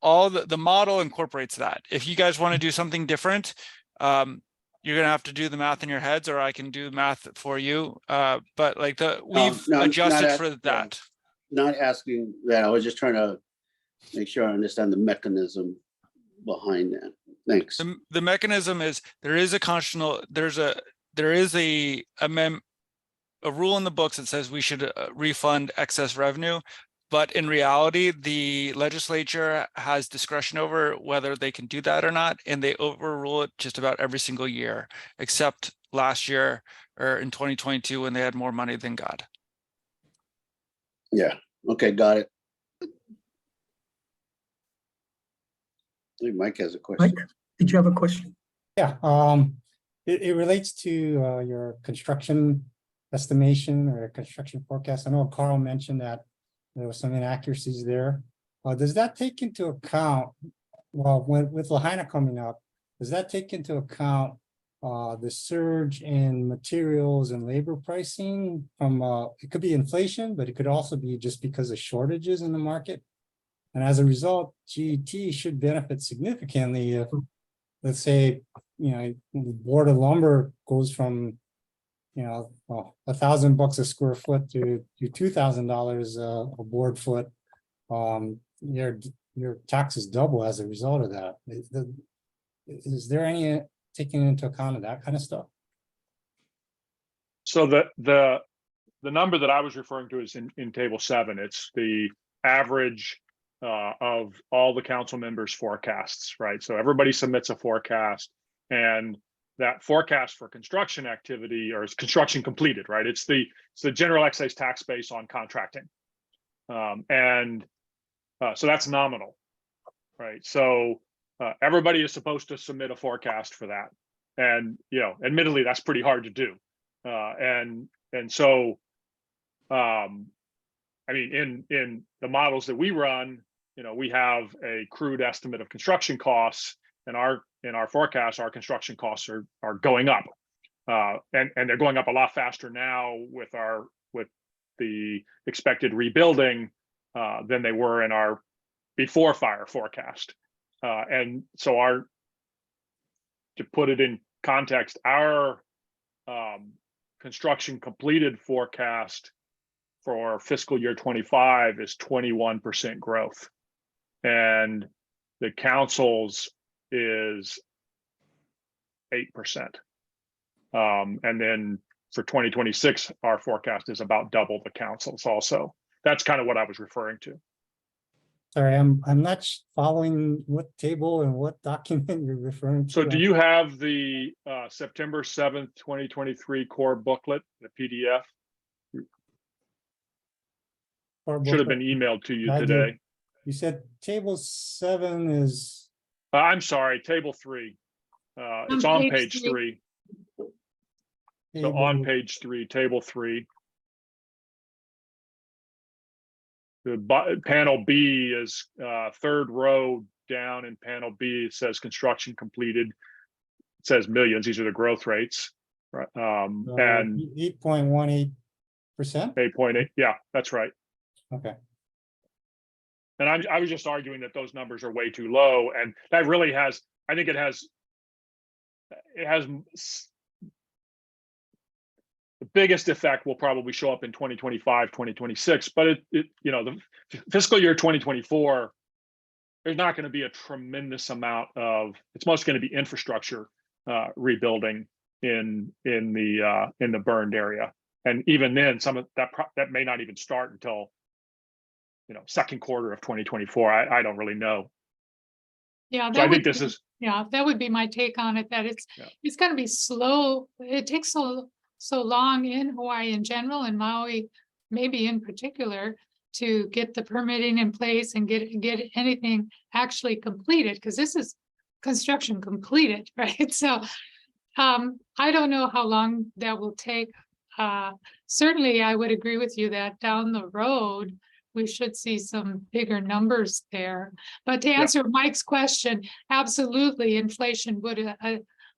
all the model incorporates that. If you guys want to do something different, you're gonna have to do the math in your heads, or I can do math for you. But like we've no, adjusted not for yeah. that. Not asking that. I was just trying to make sure I understand the mechanism behind that. Thanks. The mechanism is there is a rule in the books that says we should refund excess revenue, but in reality, the legislature has discretion over whether they can do that or not, and they overrule it just about every single year, except last year or in 2022 when they had more money than God. Yeah. Okay. Got it. I think Mike has a question. Mike, did you have a question? Yeah, it relates to your construction estimation or construction forecast. I know Carl mentioned that there was some inaccuracies there. Does that take into account, well, with Lahaina coming up, does that take into account the surge in materials and labor pricing from, it could be inflation, but it could also be just because of shortages in the market? And as a result, GET should benefit significantly if, let's say, the board of lumber goes from, well, $1,000 a square foot to $2,000 a board foot. Your taxes double as a result of that. Is there any taking into account of that kind of stuff? So the number that I was referring to is in table 7. It's the average of all the council members' forecasts, right? So everybody submits a forecast, and that forecast for construction activity or is construction completed, right? It's the general excise tax base on contracting, so that's nominal, right? So everybody is supposed to submit a forecast for that, and admittedly, that's pretty hard to do, and so I mean, in the models that we run, we have a crude estimate of construction costs, and in our forecast, our construction costs are going up, and they're going up a lot faster now with the expected rebuilding than they were in our before fire forecast, and so to put it in context, our construction completed forecast for fiscal year 25 is 21% growth, and the council's is 8%. And then for 2026, our forecast is about double the council's also. That's kind of what I was referring to. Sorry, I'm not following what table and what document you're referring to. So do you have the September 7th, 2023 core booklet, the PDF? Should have been emailed to you today. You said table 7 is. I'm sorry, table 3. It's on page 3. So on page 3, table 3. The panel B is third row down in panel B. It says construction completed. It says millions. These are the growth rates, right? And 8.18%. 8.8. Yeah, that's right. Okay. And I was just arguing that those numbers are way too low, and that really has. I think it has the biggest effect will probably show up in 2025, 2026, but the fiscal year 2024, there's not going to be a tremendous amount of, it's mostly going to be infrastructure rebuilding in the burned area. And even then, some of that may not even start until, second quarter of 2024. I don't really know. Yeah, so I think this is. Yeah, that would be my take on it, that it's going to be slow. It takes so long in Hawaii in general, and Maui maybe in particular, to get the permitting in place and get anything actually completed, because this is construction completed, right? So I don't know how long that will take. Certainly, I would agree with you that down the road, we should see some bigger numbers there. But to answer Mike's question, absolutely, inflation would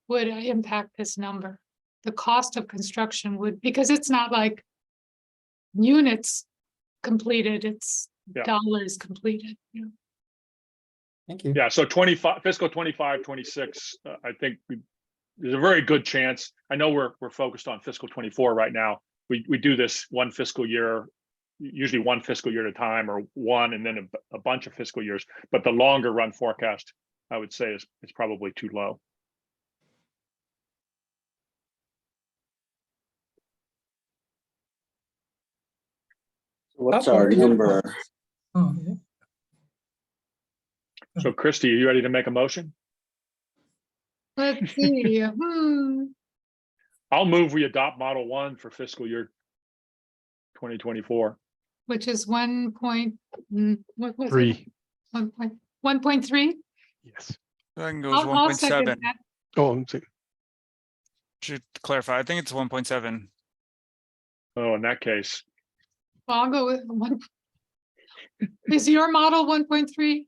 would impact this number. The cost of construction would, because it's not like units completed, it's Yeah. dollars completed. Thank you. Yeah, so 25, fiscal 25, 26, I think there's a very good chance. I know we're focused on fiscal 24 right now. We do this one fiscal year, usually one fiscal year at a time, or one and then a bunch of fiscal years. But the longer run forecast, I would say, is probably too low. What's our number? Oh, yeah. So Christy, are you ready to make a motion? Let's see, I'll move we adopt Model 1 for fiscal year 2024. which is what was it? 3, 1.3? yes. I can go with I'll second 1.7. that. Oh, I'm saying, Should clarify. I think it's 1.7. Oh, in that case, Well, I'll go with one. Is your model 1.3?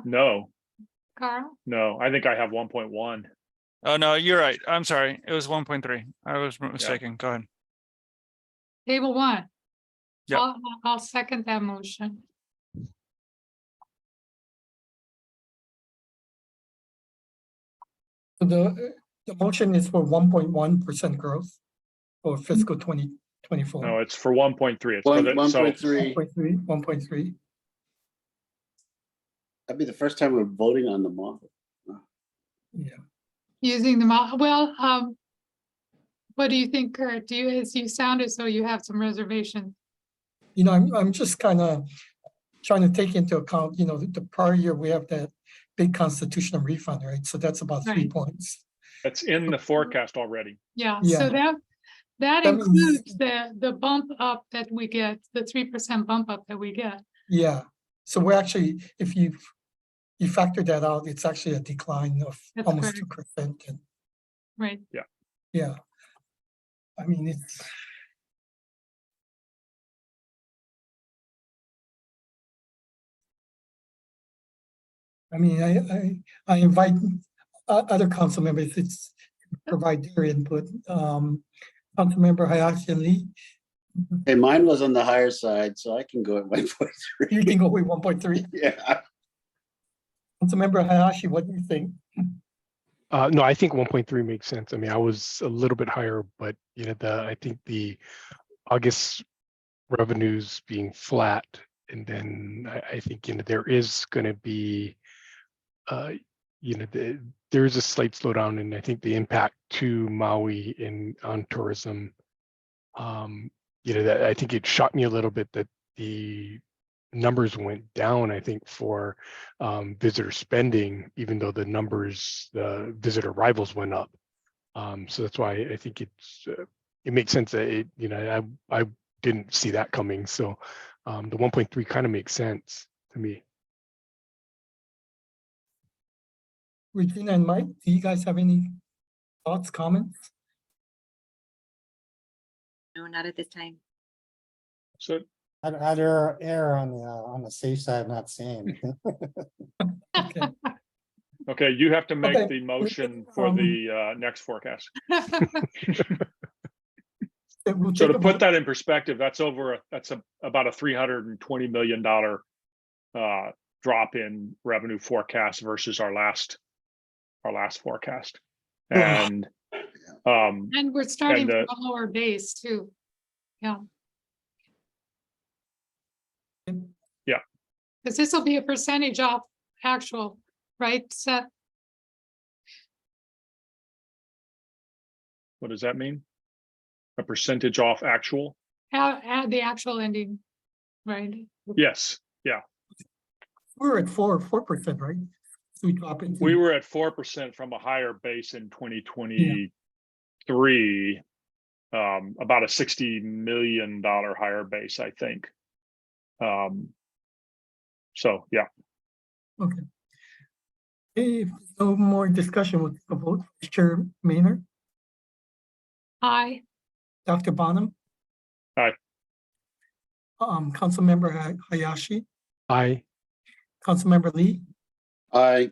no, Carl? no, I think I have 1.1. Oh, no, you're right. I'm sorry. It was 1.3. I was mistaken. Go ahead. Table 1. Yep. I'll second that motion. So the motion is for 1.1% growth for fiscal 2024. No, it's for 1.3. It's for the, so 1.3. 1.3. That'd be the first time we're voting on the model. Yeah. Using the model, well, what do you think, Kurt? You sound as though you have some reservation. You know, I'm just kind of trying to take into account, you know, the prior year we have that big constitutional refund, right? So that's about 3 Right. points. that's in the forecast already. Yeah, Yeah. so that That means- includes the bump up that we get, the 3% bump up that we get. Yeah. So we're actually, if you factor that out, it's actually a decline of That's almost correct. 2%. And Right. yeah, I mean, it's. I mean, I invite other council members to provide their input. Councilmember Hayashi and Lee, Hey, mine was on the higher side, so I can go at 1.3. you can go with 1.3. Yeah. Councilmember Hayashi, what do you think? no, I think 1.3 makes sense. I mean, I was a little bit higher, but you know, I think the August revenues being flat, and then I think, you know, there is going to be, you know, there is a slight slowdown, and I think the impact to Maui on tourism, you know, that I think it shocked me a little bit that the numbers went down, I think, for visitor spending, even though the visitor arrivals went up. So that's why I think it makes sense that you know, I didn't see that coming. So the 1.3 kind of makes sense to me. Regina and Mike, do you guys have any thoughts, comments? No, not at this time. So I'd err on the safe side, not saying. Okay. okay, you have to make Okay. the motion for the next forecast. We'll So take to a put vote. that in perspective, that's about a $320 million drop in revenue forecast versus our last forecast. And And we're starting the- from a lower base too. Yeah. Yeah. Because this will be a percentage off actual, right, Seth? what does that mean? A percentage off actual? Add the actual ending, right? Yes, yeah. We're at 4%, right? So we drop it. We were at 4% from a higher base in 2023, about a $60 million higher base, I think. So yeah. Okay. If no more discussion, we'll take a vote. Chair Maynard, Aye. Dr. Bonham. Aye. Councilmember Hayashi, I Councilmember Lee, I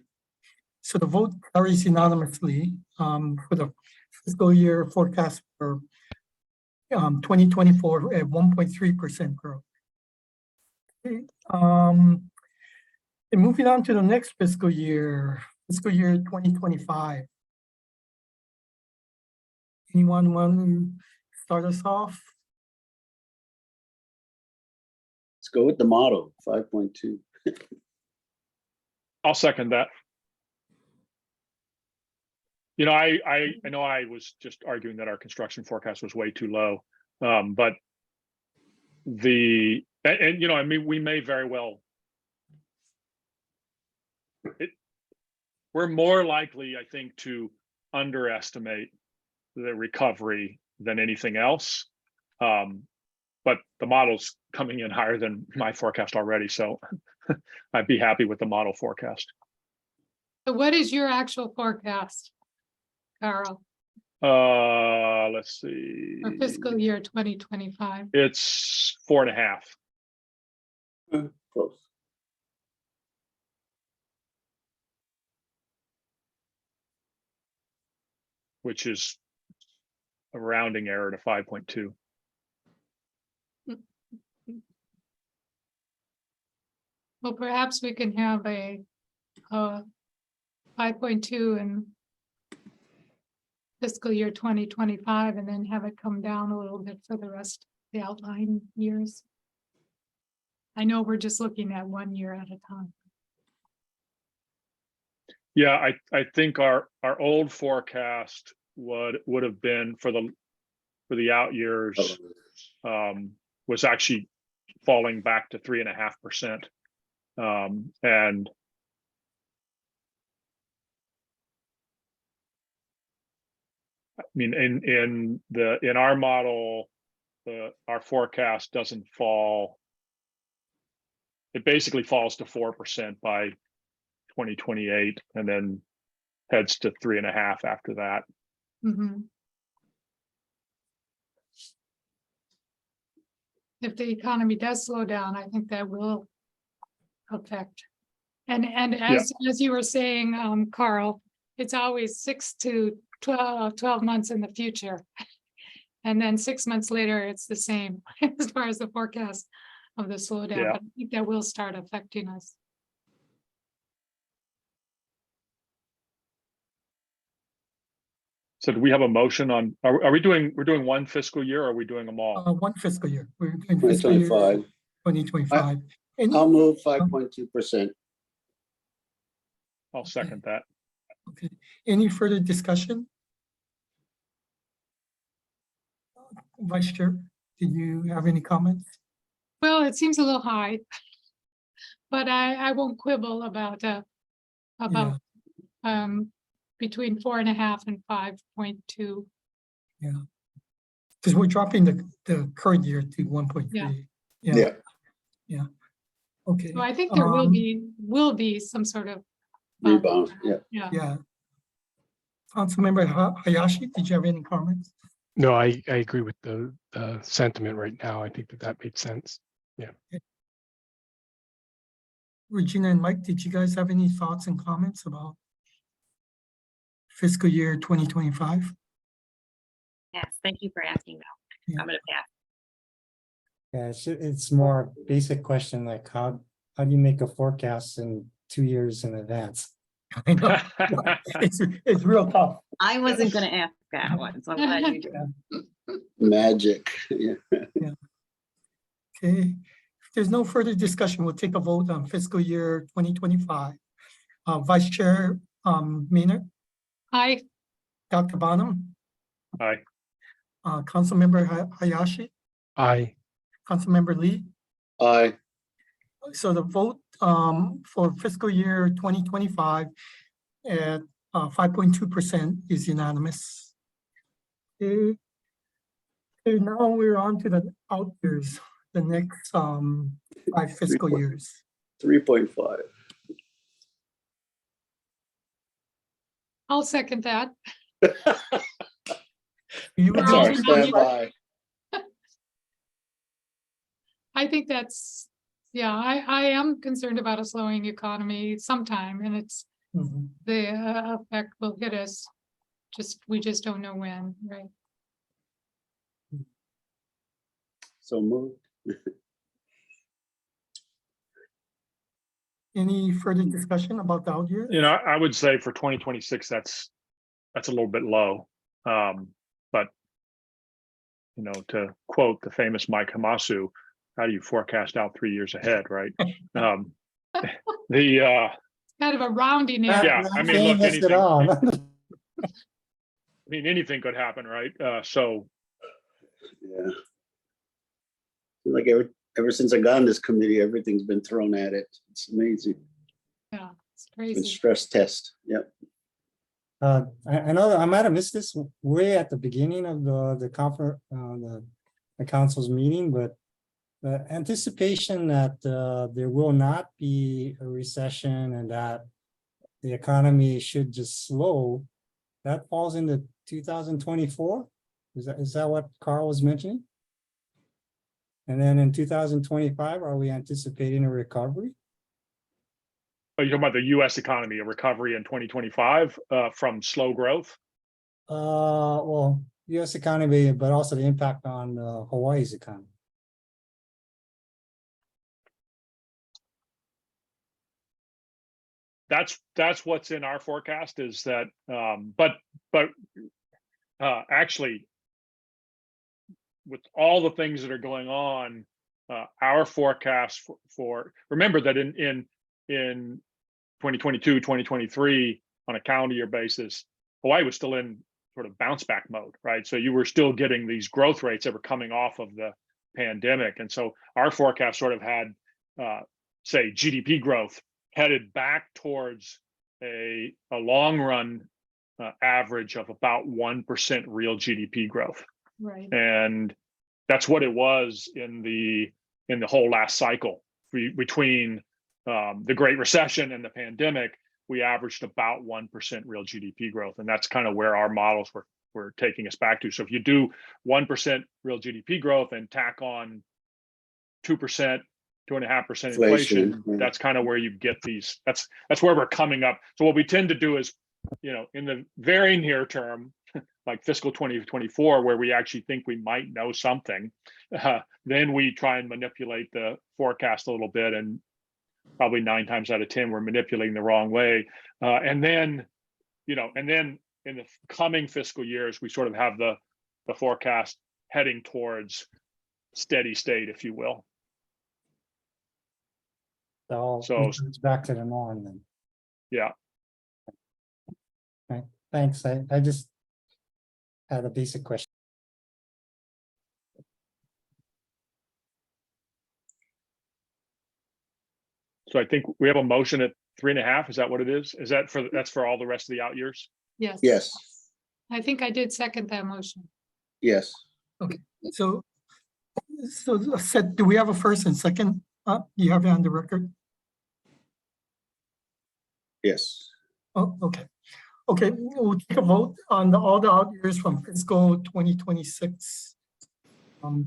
So the vote carries unanimously for the fiscal year forecast for 2024 at 1.3% growth. Okay, and moving on to the next fiscal year 2025. Anyone want to start us off? Let's go with the model, 5.2. I'll second that. You know, I know I was just arguing that our construction forecast was way too low, but you know, I mean, we may very well. We're more likely, I think, to underestimate the recovery than anything else. But the model's coming in higher than my forecast already, so I'd be happy with the model forecast. So what is your actual forecast, Carl, Let's see. for fiscal year 2025? It's 4.5. Close. Which is a rounding error to 5.2. Well, perhaps we can have a 5.2 in fiscal year 2025 and then have it come down a little bit for the rest of the outlying years. I know we're just looking at 1 year at a time. Yeah, I think our old forecast would have been for the out years was actually falling back to 3.5%. And I mean, in our model, our forecast doesn't fall. It basically falls to 4% by 2028, and then heads to 3.5 after that. Mm-hmm. If the economy does slow down, I think that will affect. And as you were saying, Carl, it's always 6 to 12 months in the future. And then 6 months later, it's the same as far as the forecast of the slowdown. Yeah. But I think that will start affecting us. So do we have a motion on, are we doing, we're doing one fiscal year, or are we doing them all? One fiscal year. We're doing fiscal year 2025. 2025. I'll move 5.2%. I'll second that. Okay. Any further discussion? Vice Chair, did you have any comments? Well, it seems a little high, but I won't quibble about between 4.5 and 5.2. Yeah, because we're dropping the current year to 1.3. Yeah. Yeah. Okay. So I think there will be some sort of Rebound. Yeah. Yeah. Councilmember Hayashi, did you have any comments? No, I agree with the sentiment right now. I think that made sense. Yeah. Okay. Regina and Mike, did you guys have any thoughts and comments about fiscal year 2025? Yes, thank you for asking that. Yeah. I'm gonna pass. Yeah, it's more basic question, like how do you make a forecast in 2 years in advance? I know. It's real tough. I wasn't gonna ask that one, so I'm glad you did. Magic. Yeah. Okay. If there's no further discussion, we'll take a vote on fiscal year 2025. Vice Chair Maynard, Aye. Dr. Bonham, Aye. Councilmember Hayashi, Aye. Councilmember Lee. Aye. So the vote for fiscal year 2025 at 5.2% is unanimous. Okay. Okay, now we're on to the out years, the next 5 fiscal years. 3.5. I'll second that. You would Sorry, be- stand by. I think that's, yeah, I am concerned about a slowing economy sometime, and it's Mhm. the effect will hit us. We just don't know when, right? So moved. Any further discussion about the out year? You know, I would say for 2026, that's a little bit low. But you know, to quote the famous Mike Hamasu, how do you forecast out 3 years ahead, right? Kind of a rounding error. Yeah, I mean, look, Famous at anything. all. I mean, anything could happen, right? So Yeah. Like ever since I got on this committee, everything's been thrown at it. It's amazing. Yeah, it's Been crazy. stress test. Yep. I know that I might have missed this way at the beginning of the conference, the council's meeting, but the anticipation that there will not be a recession and that the economy should just slow, that falls into 2024? Is that what Carl was mentioning? And then in 2025, are we anticipating a recovery? you're talking about the US economy, a recovery in 2025 from slow growth? Well, US economy, but also the impact on Hawaii's economy. That's what's in our forecast is that, but actually, with all the things that are going on, our forecast for remember that in 2022, 2023 on a calendar year basis, Hawaii was still in sort of bounce back mode, right? So you were still getting these growth rates that were coming off of the pandemic, and so our forecast sort of had, say, GDP growth headed back towards a long run average of about 1% real GDP growth. Right. And that's what it was in the whole last cycle. Between the Great Recession and the pandemic, we averaged about 1% real GDP growth, and that's kind of where our models were taking us back to. So if you do 1% real GDP growth and tack on 2%, 2.5% inflation, Yeah. that's kind of where you get these. That's where we're coming up. So what we tend to do is, you know, in the very near term, like fiscal 2024, where we actually think we might know something, then we try and manipulate the forecast a little bit, and probably 9 times out of 10 we're manipulating the wrong way. And then in the coming fiscal years, we sort of have the forecast heading towards steady state, if you will. So it's back to the norm then. Yeah. Okay, thanks. I just had a basic question. So I think we have a motion at 3.5. Is that what it is? Is that that's for all the rest of the out years? Yes. Yes. I think I did second that motion. Yes. So said, do we have a first and second? You have it on the record? Yes. Oh, okay. Okay, we'll take a vote on all the out years from fiscal 2026. For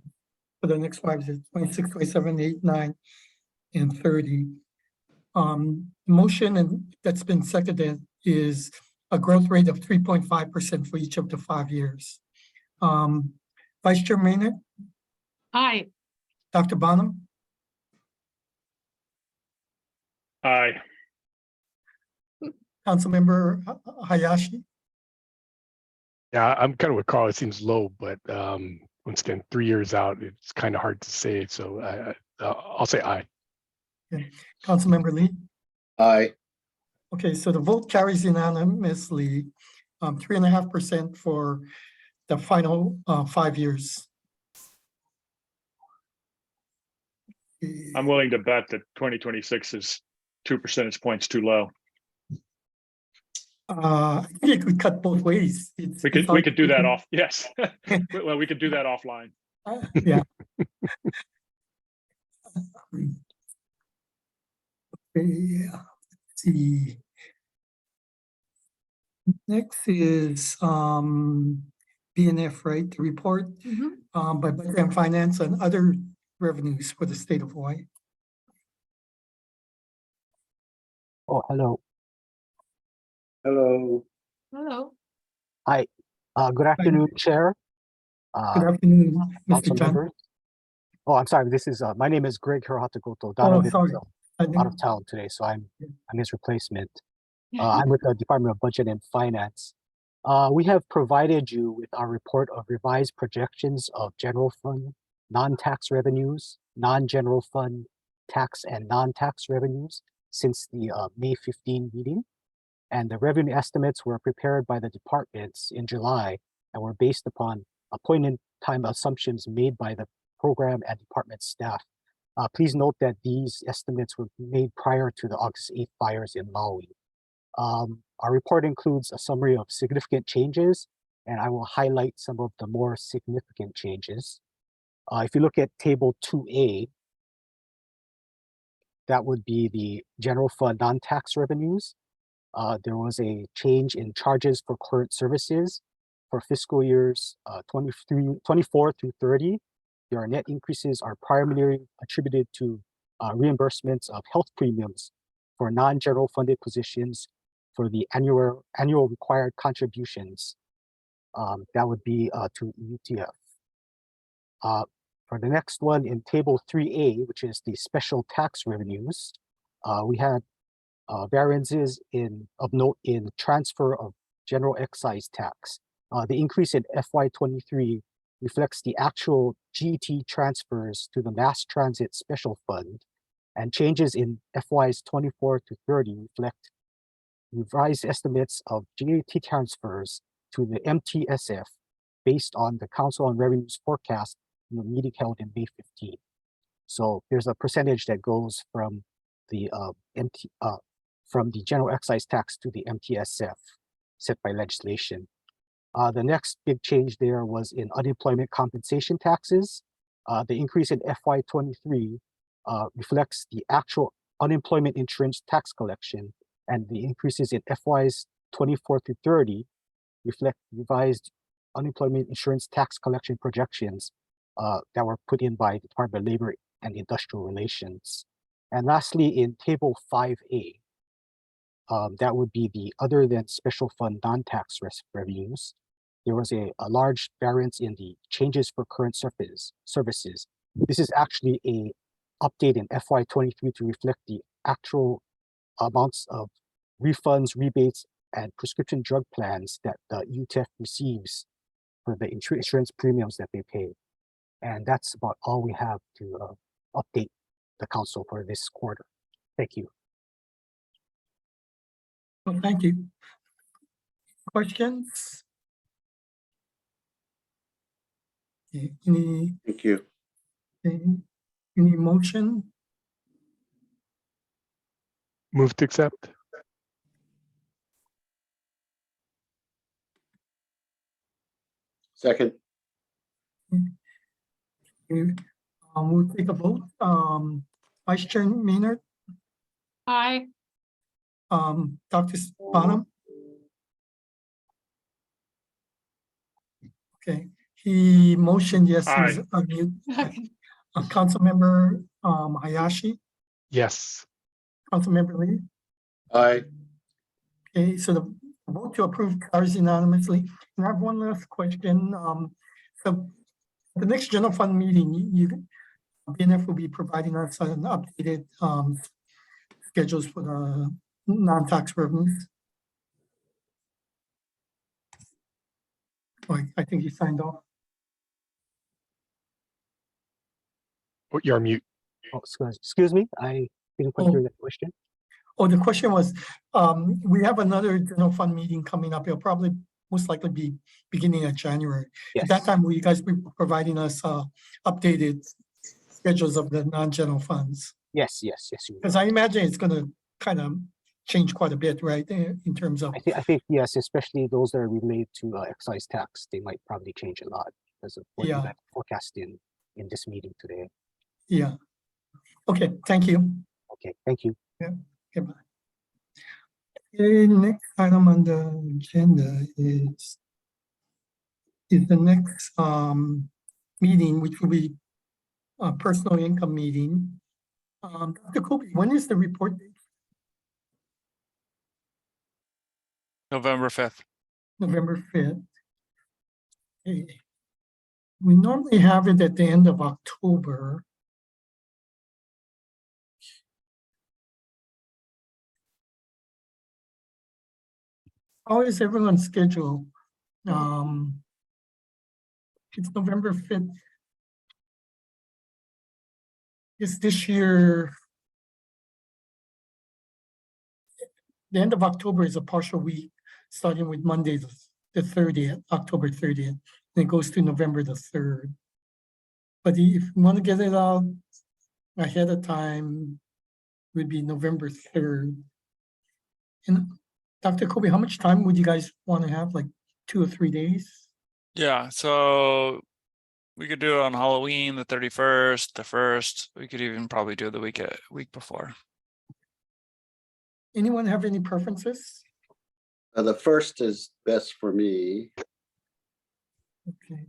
the next 5 years, 26, 27, 8, 9, and 30. Motion and that's been seconded is a growth rate of 3.5% for each of the 5 years. Vice Chair Maynard, Aye. Dr. Bonham, Aye. Councilmember Hayashi, Yeah, I'm kind of with Carl. It seems low, but once again, 3 years out, it's kind of hard to say. So I'll say aye. Councilmember Lee. Aye. Okay, so the vote carries unanimously, 3.5% for the final 5 years. I'm willing to bet that 2026 is 2 percentage points too low. I think it could cut both ways. We could do that off. Yes. Well, we could do that offline. Yeah. Okay, let's see. Next is BNF, right? The report by Budget and Finance and other revenues for the state of Hawaii. Oh, hello. Hello. Hello. Hi, good afternoon, Chair, Good afternoon, Mr. council Chan. members. Oh, I'm sorry, this is, my name is Greg Hiratakoto. Oh, Donovan sorry. is I out of didn't- town today, so I'm his replacement. I'm with the Department of Budget and Finance. We have provided you with our report of revised projections of general fund, non-tax revenues, non-general fund, tax and non-tax revenues since the May 15 meeting. And the revenue estimates were prepared by the departments in July and were based upon a point-in-time assumptions made by the program and department staff. Please note that these estimates were made prior to the August 8th fires in Maui. Our report includes a summary of significant changes, and I will highlight some of the more significant changes. If you look at table 2A, that would be the general fund non-tax revenues. There was a change in charges for current services for fiscal years 24 through 30. Their net increases are primarily attributed to reimbursements of health premiums for non-general funded positions for the annual required contributions. That would be to ETF. For the next one in table 3A, which is the special tax revenues, we had variances of note in transfer of general excise tax. The increase in FY23 reflects the actual GT transfers to the Mass Transit Special Fund, and changes in FYs 24 to 30 reflect revised estimates of GT transfers to the MTSF based on the Council on Revenues forecast in the meeting held in May 15. So there's a percentage that goes from the from the general excise tax to the MTSF set by legislation. The next big change there was in unemployment compensation taxes. The increase in FY23 reflects the actual unemployment insurance tax collection, and the increases in FYs 24 to 30 reflect revised unemployment insurance tax collection projections that were put in by the Department of Labor and Industrial Relations. And lastly, in table 5A, that would be the other than special fund non-tax revenues. There was a large variance in the changes for current services. This is actually a update in FY23 to reflect the actual amounts of refunds, rebates, and prescription drug plans that the UTF receives for the insurance premiums that they pay. And that's about all we have to update the council for this quarter. Thank you. Well, thank you. Questions? Okay, Thank you. any motion? Move to accept. Second. Okay, we'll take a vote. Vice Chair Maynard, Aye. Dr. Bonham. Okay, he motioned yes, he was Aye. unmute. Okay. Councilmember Hayashi, Yes. Councilmember Lee. Aye. Okay, so the vote to approve carries unanimously. And I have one last question. So the next general fund meeting, BNF will be providing us an updated schedules for the non-tax revenues. Oh, I think he signed off. Oh, you're on mute. Oh, excuse me, I didn't quite hear that question. Oh, the question was, we have another general fund meeting coming up. It'll probably most likely be beginning of January. Yes. At that time, will you guys be providing us updated schedules of the non-general funds? Yes, yes, yes. You will. Because I imagine it's going to kind of change quite a bit, right? In terms of, I think yes, especially those that are related to excise tax, they might probably change a lot because of what you Yeah. have forecast in this meeting today. yeah. Okay, thank you. Okay, thank you. Goodbye. Okay, next item on the agenda is the next meeting, which will be a personal income meeting. Dr. Kobe, when is the report date? November 5th. November 5th. Okay. We normally have it at the end of October. How is everyone's schedule? It's November 5th. Is this year, the end of October is a partial week, starting with Monday, the 30th, October 30th, and it goes to November the 3rd. But if you want to get it out ahead of time, it would be November 3rd. And Dr. Kobe, how much time would you guys want to have, like 2 or 3 days? Yeah, so we could do it on Halloween, the 31st, the 1st. We could even probably do the week before. Anyone have any preferences? The first is best for me. Okay.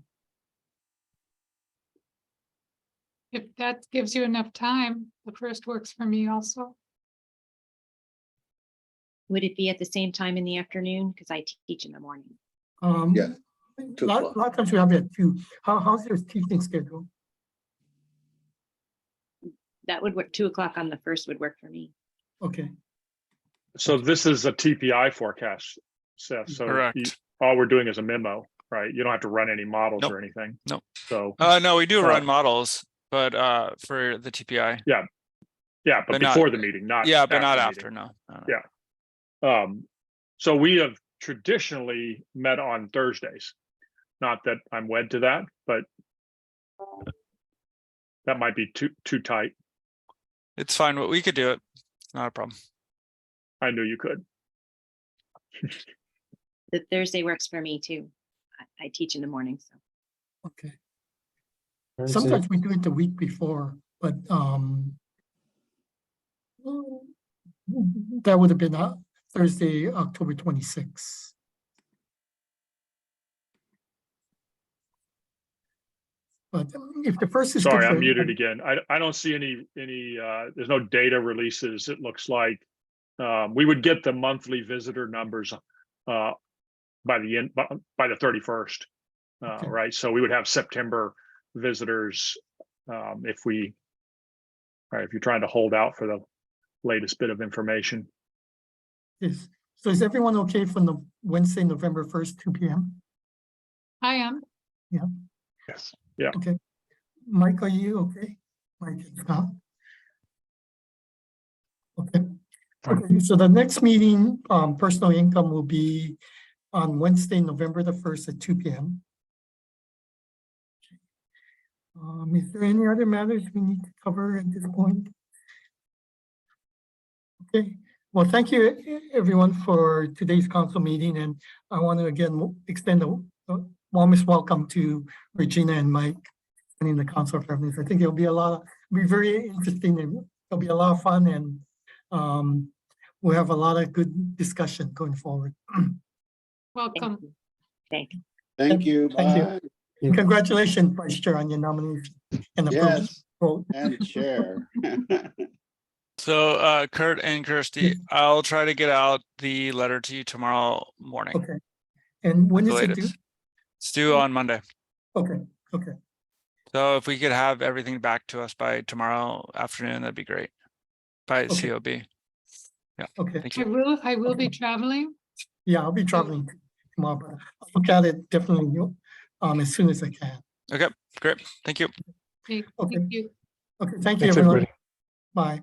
If that gives you enough time, the first works for me also. Would it be at the same time in the afternoon? Because I teach in the morning. Yeah, 2 lot o'clock. of times we have it at 2. How's your teaching schedule? That would work. 2 o'clock on the 1st would work for me. Okay, So this is a TPI forecast, Seth. So Correct. all we're doing is a memo, right? You don't have to run any models Nope. or anything. Nope. So No, we do run Uh, models, but for the TPI. yeah, but But not- before the meeting, not Yeah, but not the after. meeting. No. Yeah. So we have traditionally met on Thursdays. Not that I'm wed to that, but that might be too tight. It's fine, but we could do it. It's not a problem. I knew you could. The Thursday works for me too. I teach in the morning, so. okay. Thursday. Sometimes we do it the week before, but that would have been Thursday, October 26th. But if the first is good Sorry, for I'm muted everybody- again. I don't see any there's no data releases. It looks like we would get the monthly visitor numbers by the 31st, Okay. right? So we would have September visitors if you're trying to hold out for the latest bit of information. Yes. So is everyone okay from the Wednesday, November 1st, 2 p.m.? I am. Yes. Okay. Mike, are you okay? Mike is not. Okay. Fine. Okay, so the next meeting, personal income will be on Wednesday, November the 1st at 2 p.m. Is there any other matters we need to cover at this point? Okay, well, thank you everyone for today's council meeting, and I want to again extend a warmest welcome to Regina and Mike in the Council of Revenues. I think it'll be very interesting, and it'll be a lot of fun, and we'll have a lot of good discussion going forward. Welcome. Thank you. Thank you. Thank you. Bye. And congratulations, Vice Chair, on your nomination and approval. Yes, and chair. So Kurt and Kirsty, I'll try to get out the letter to you tomorrow morning. Okay. And when The is it due? latest. It's due on Monday. Okay, okay. So if we could have everything back to us by tomorrow afternoon, that'd be great. By Okay. COB. Yeah, Okay. thank I you. will be traveling. Yeah, I'll be traveling tomorrow, but I'll look at it definitely as soon as I can. Okay, great. Thank you. Okay, Okay. thank you. Okay, thank you, Thanks, everyone. everybody. Bye.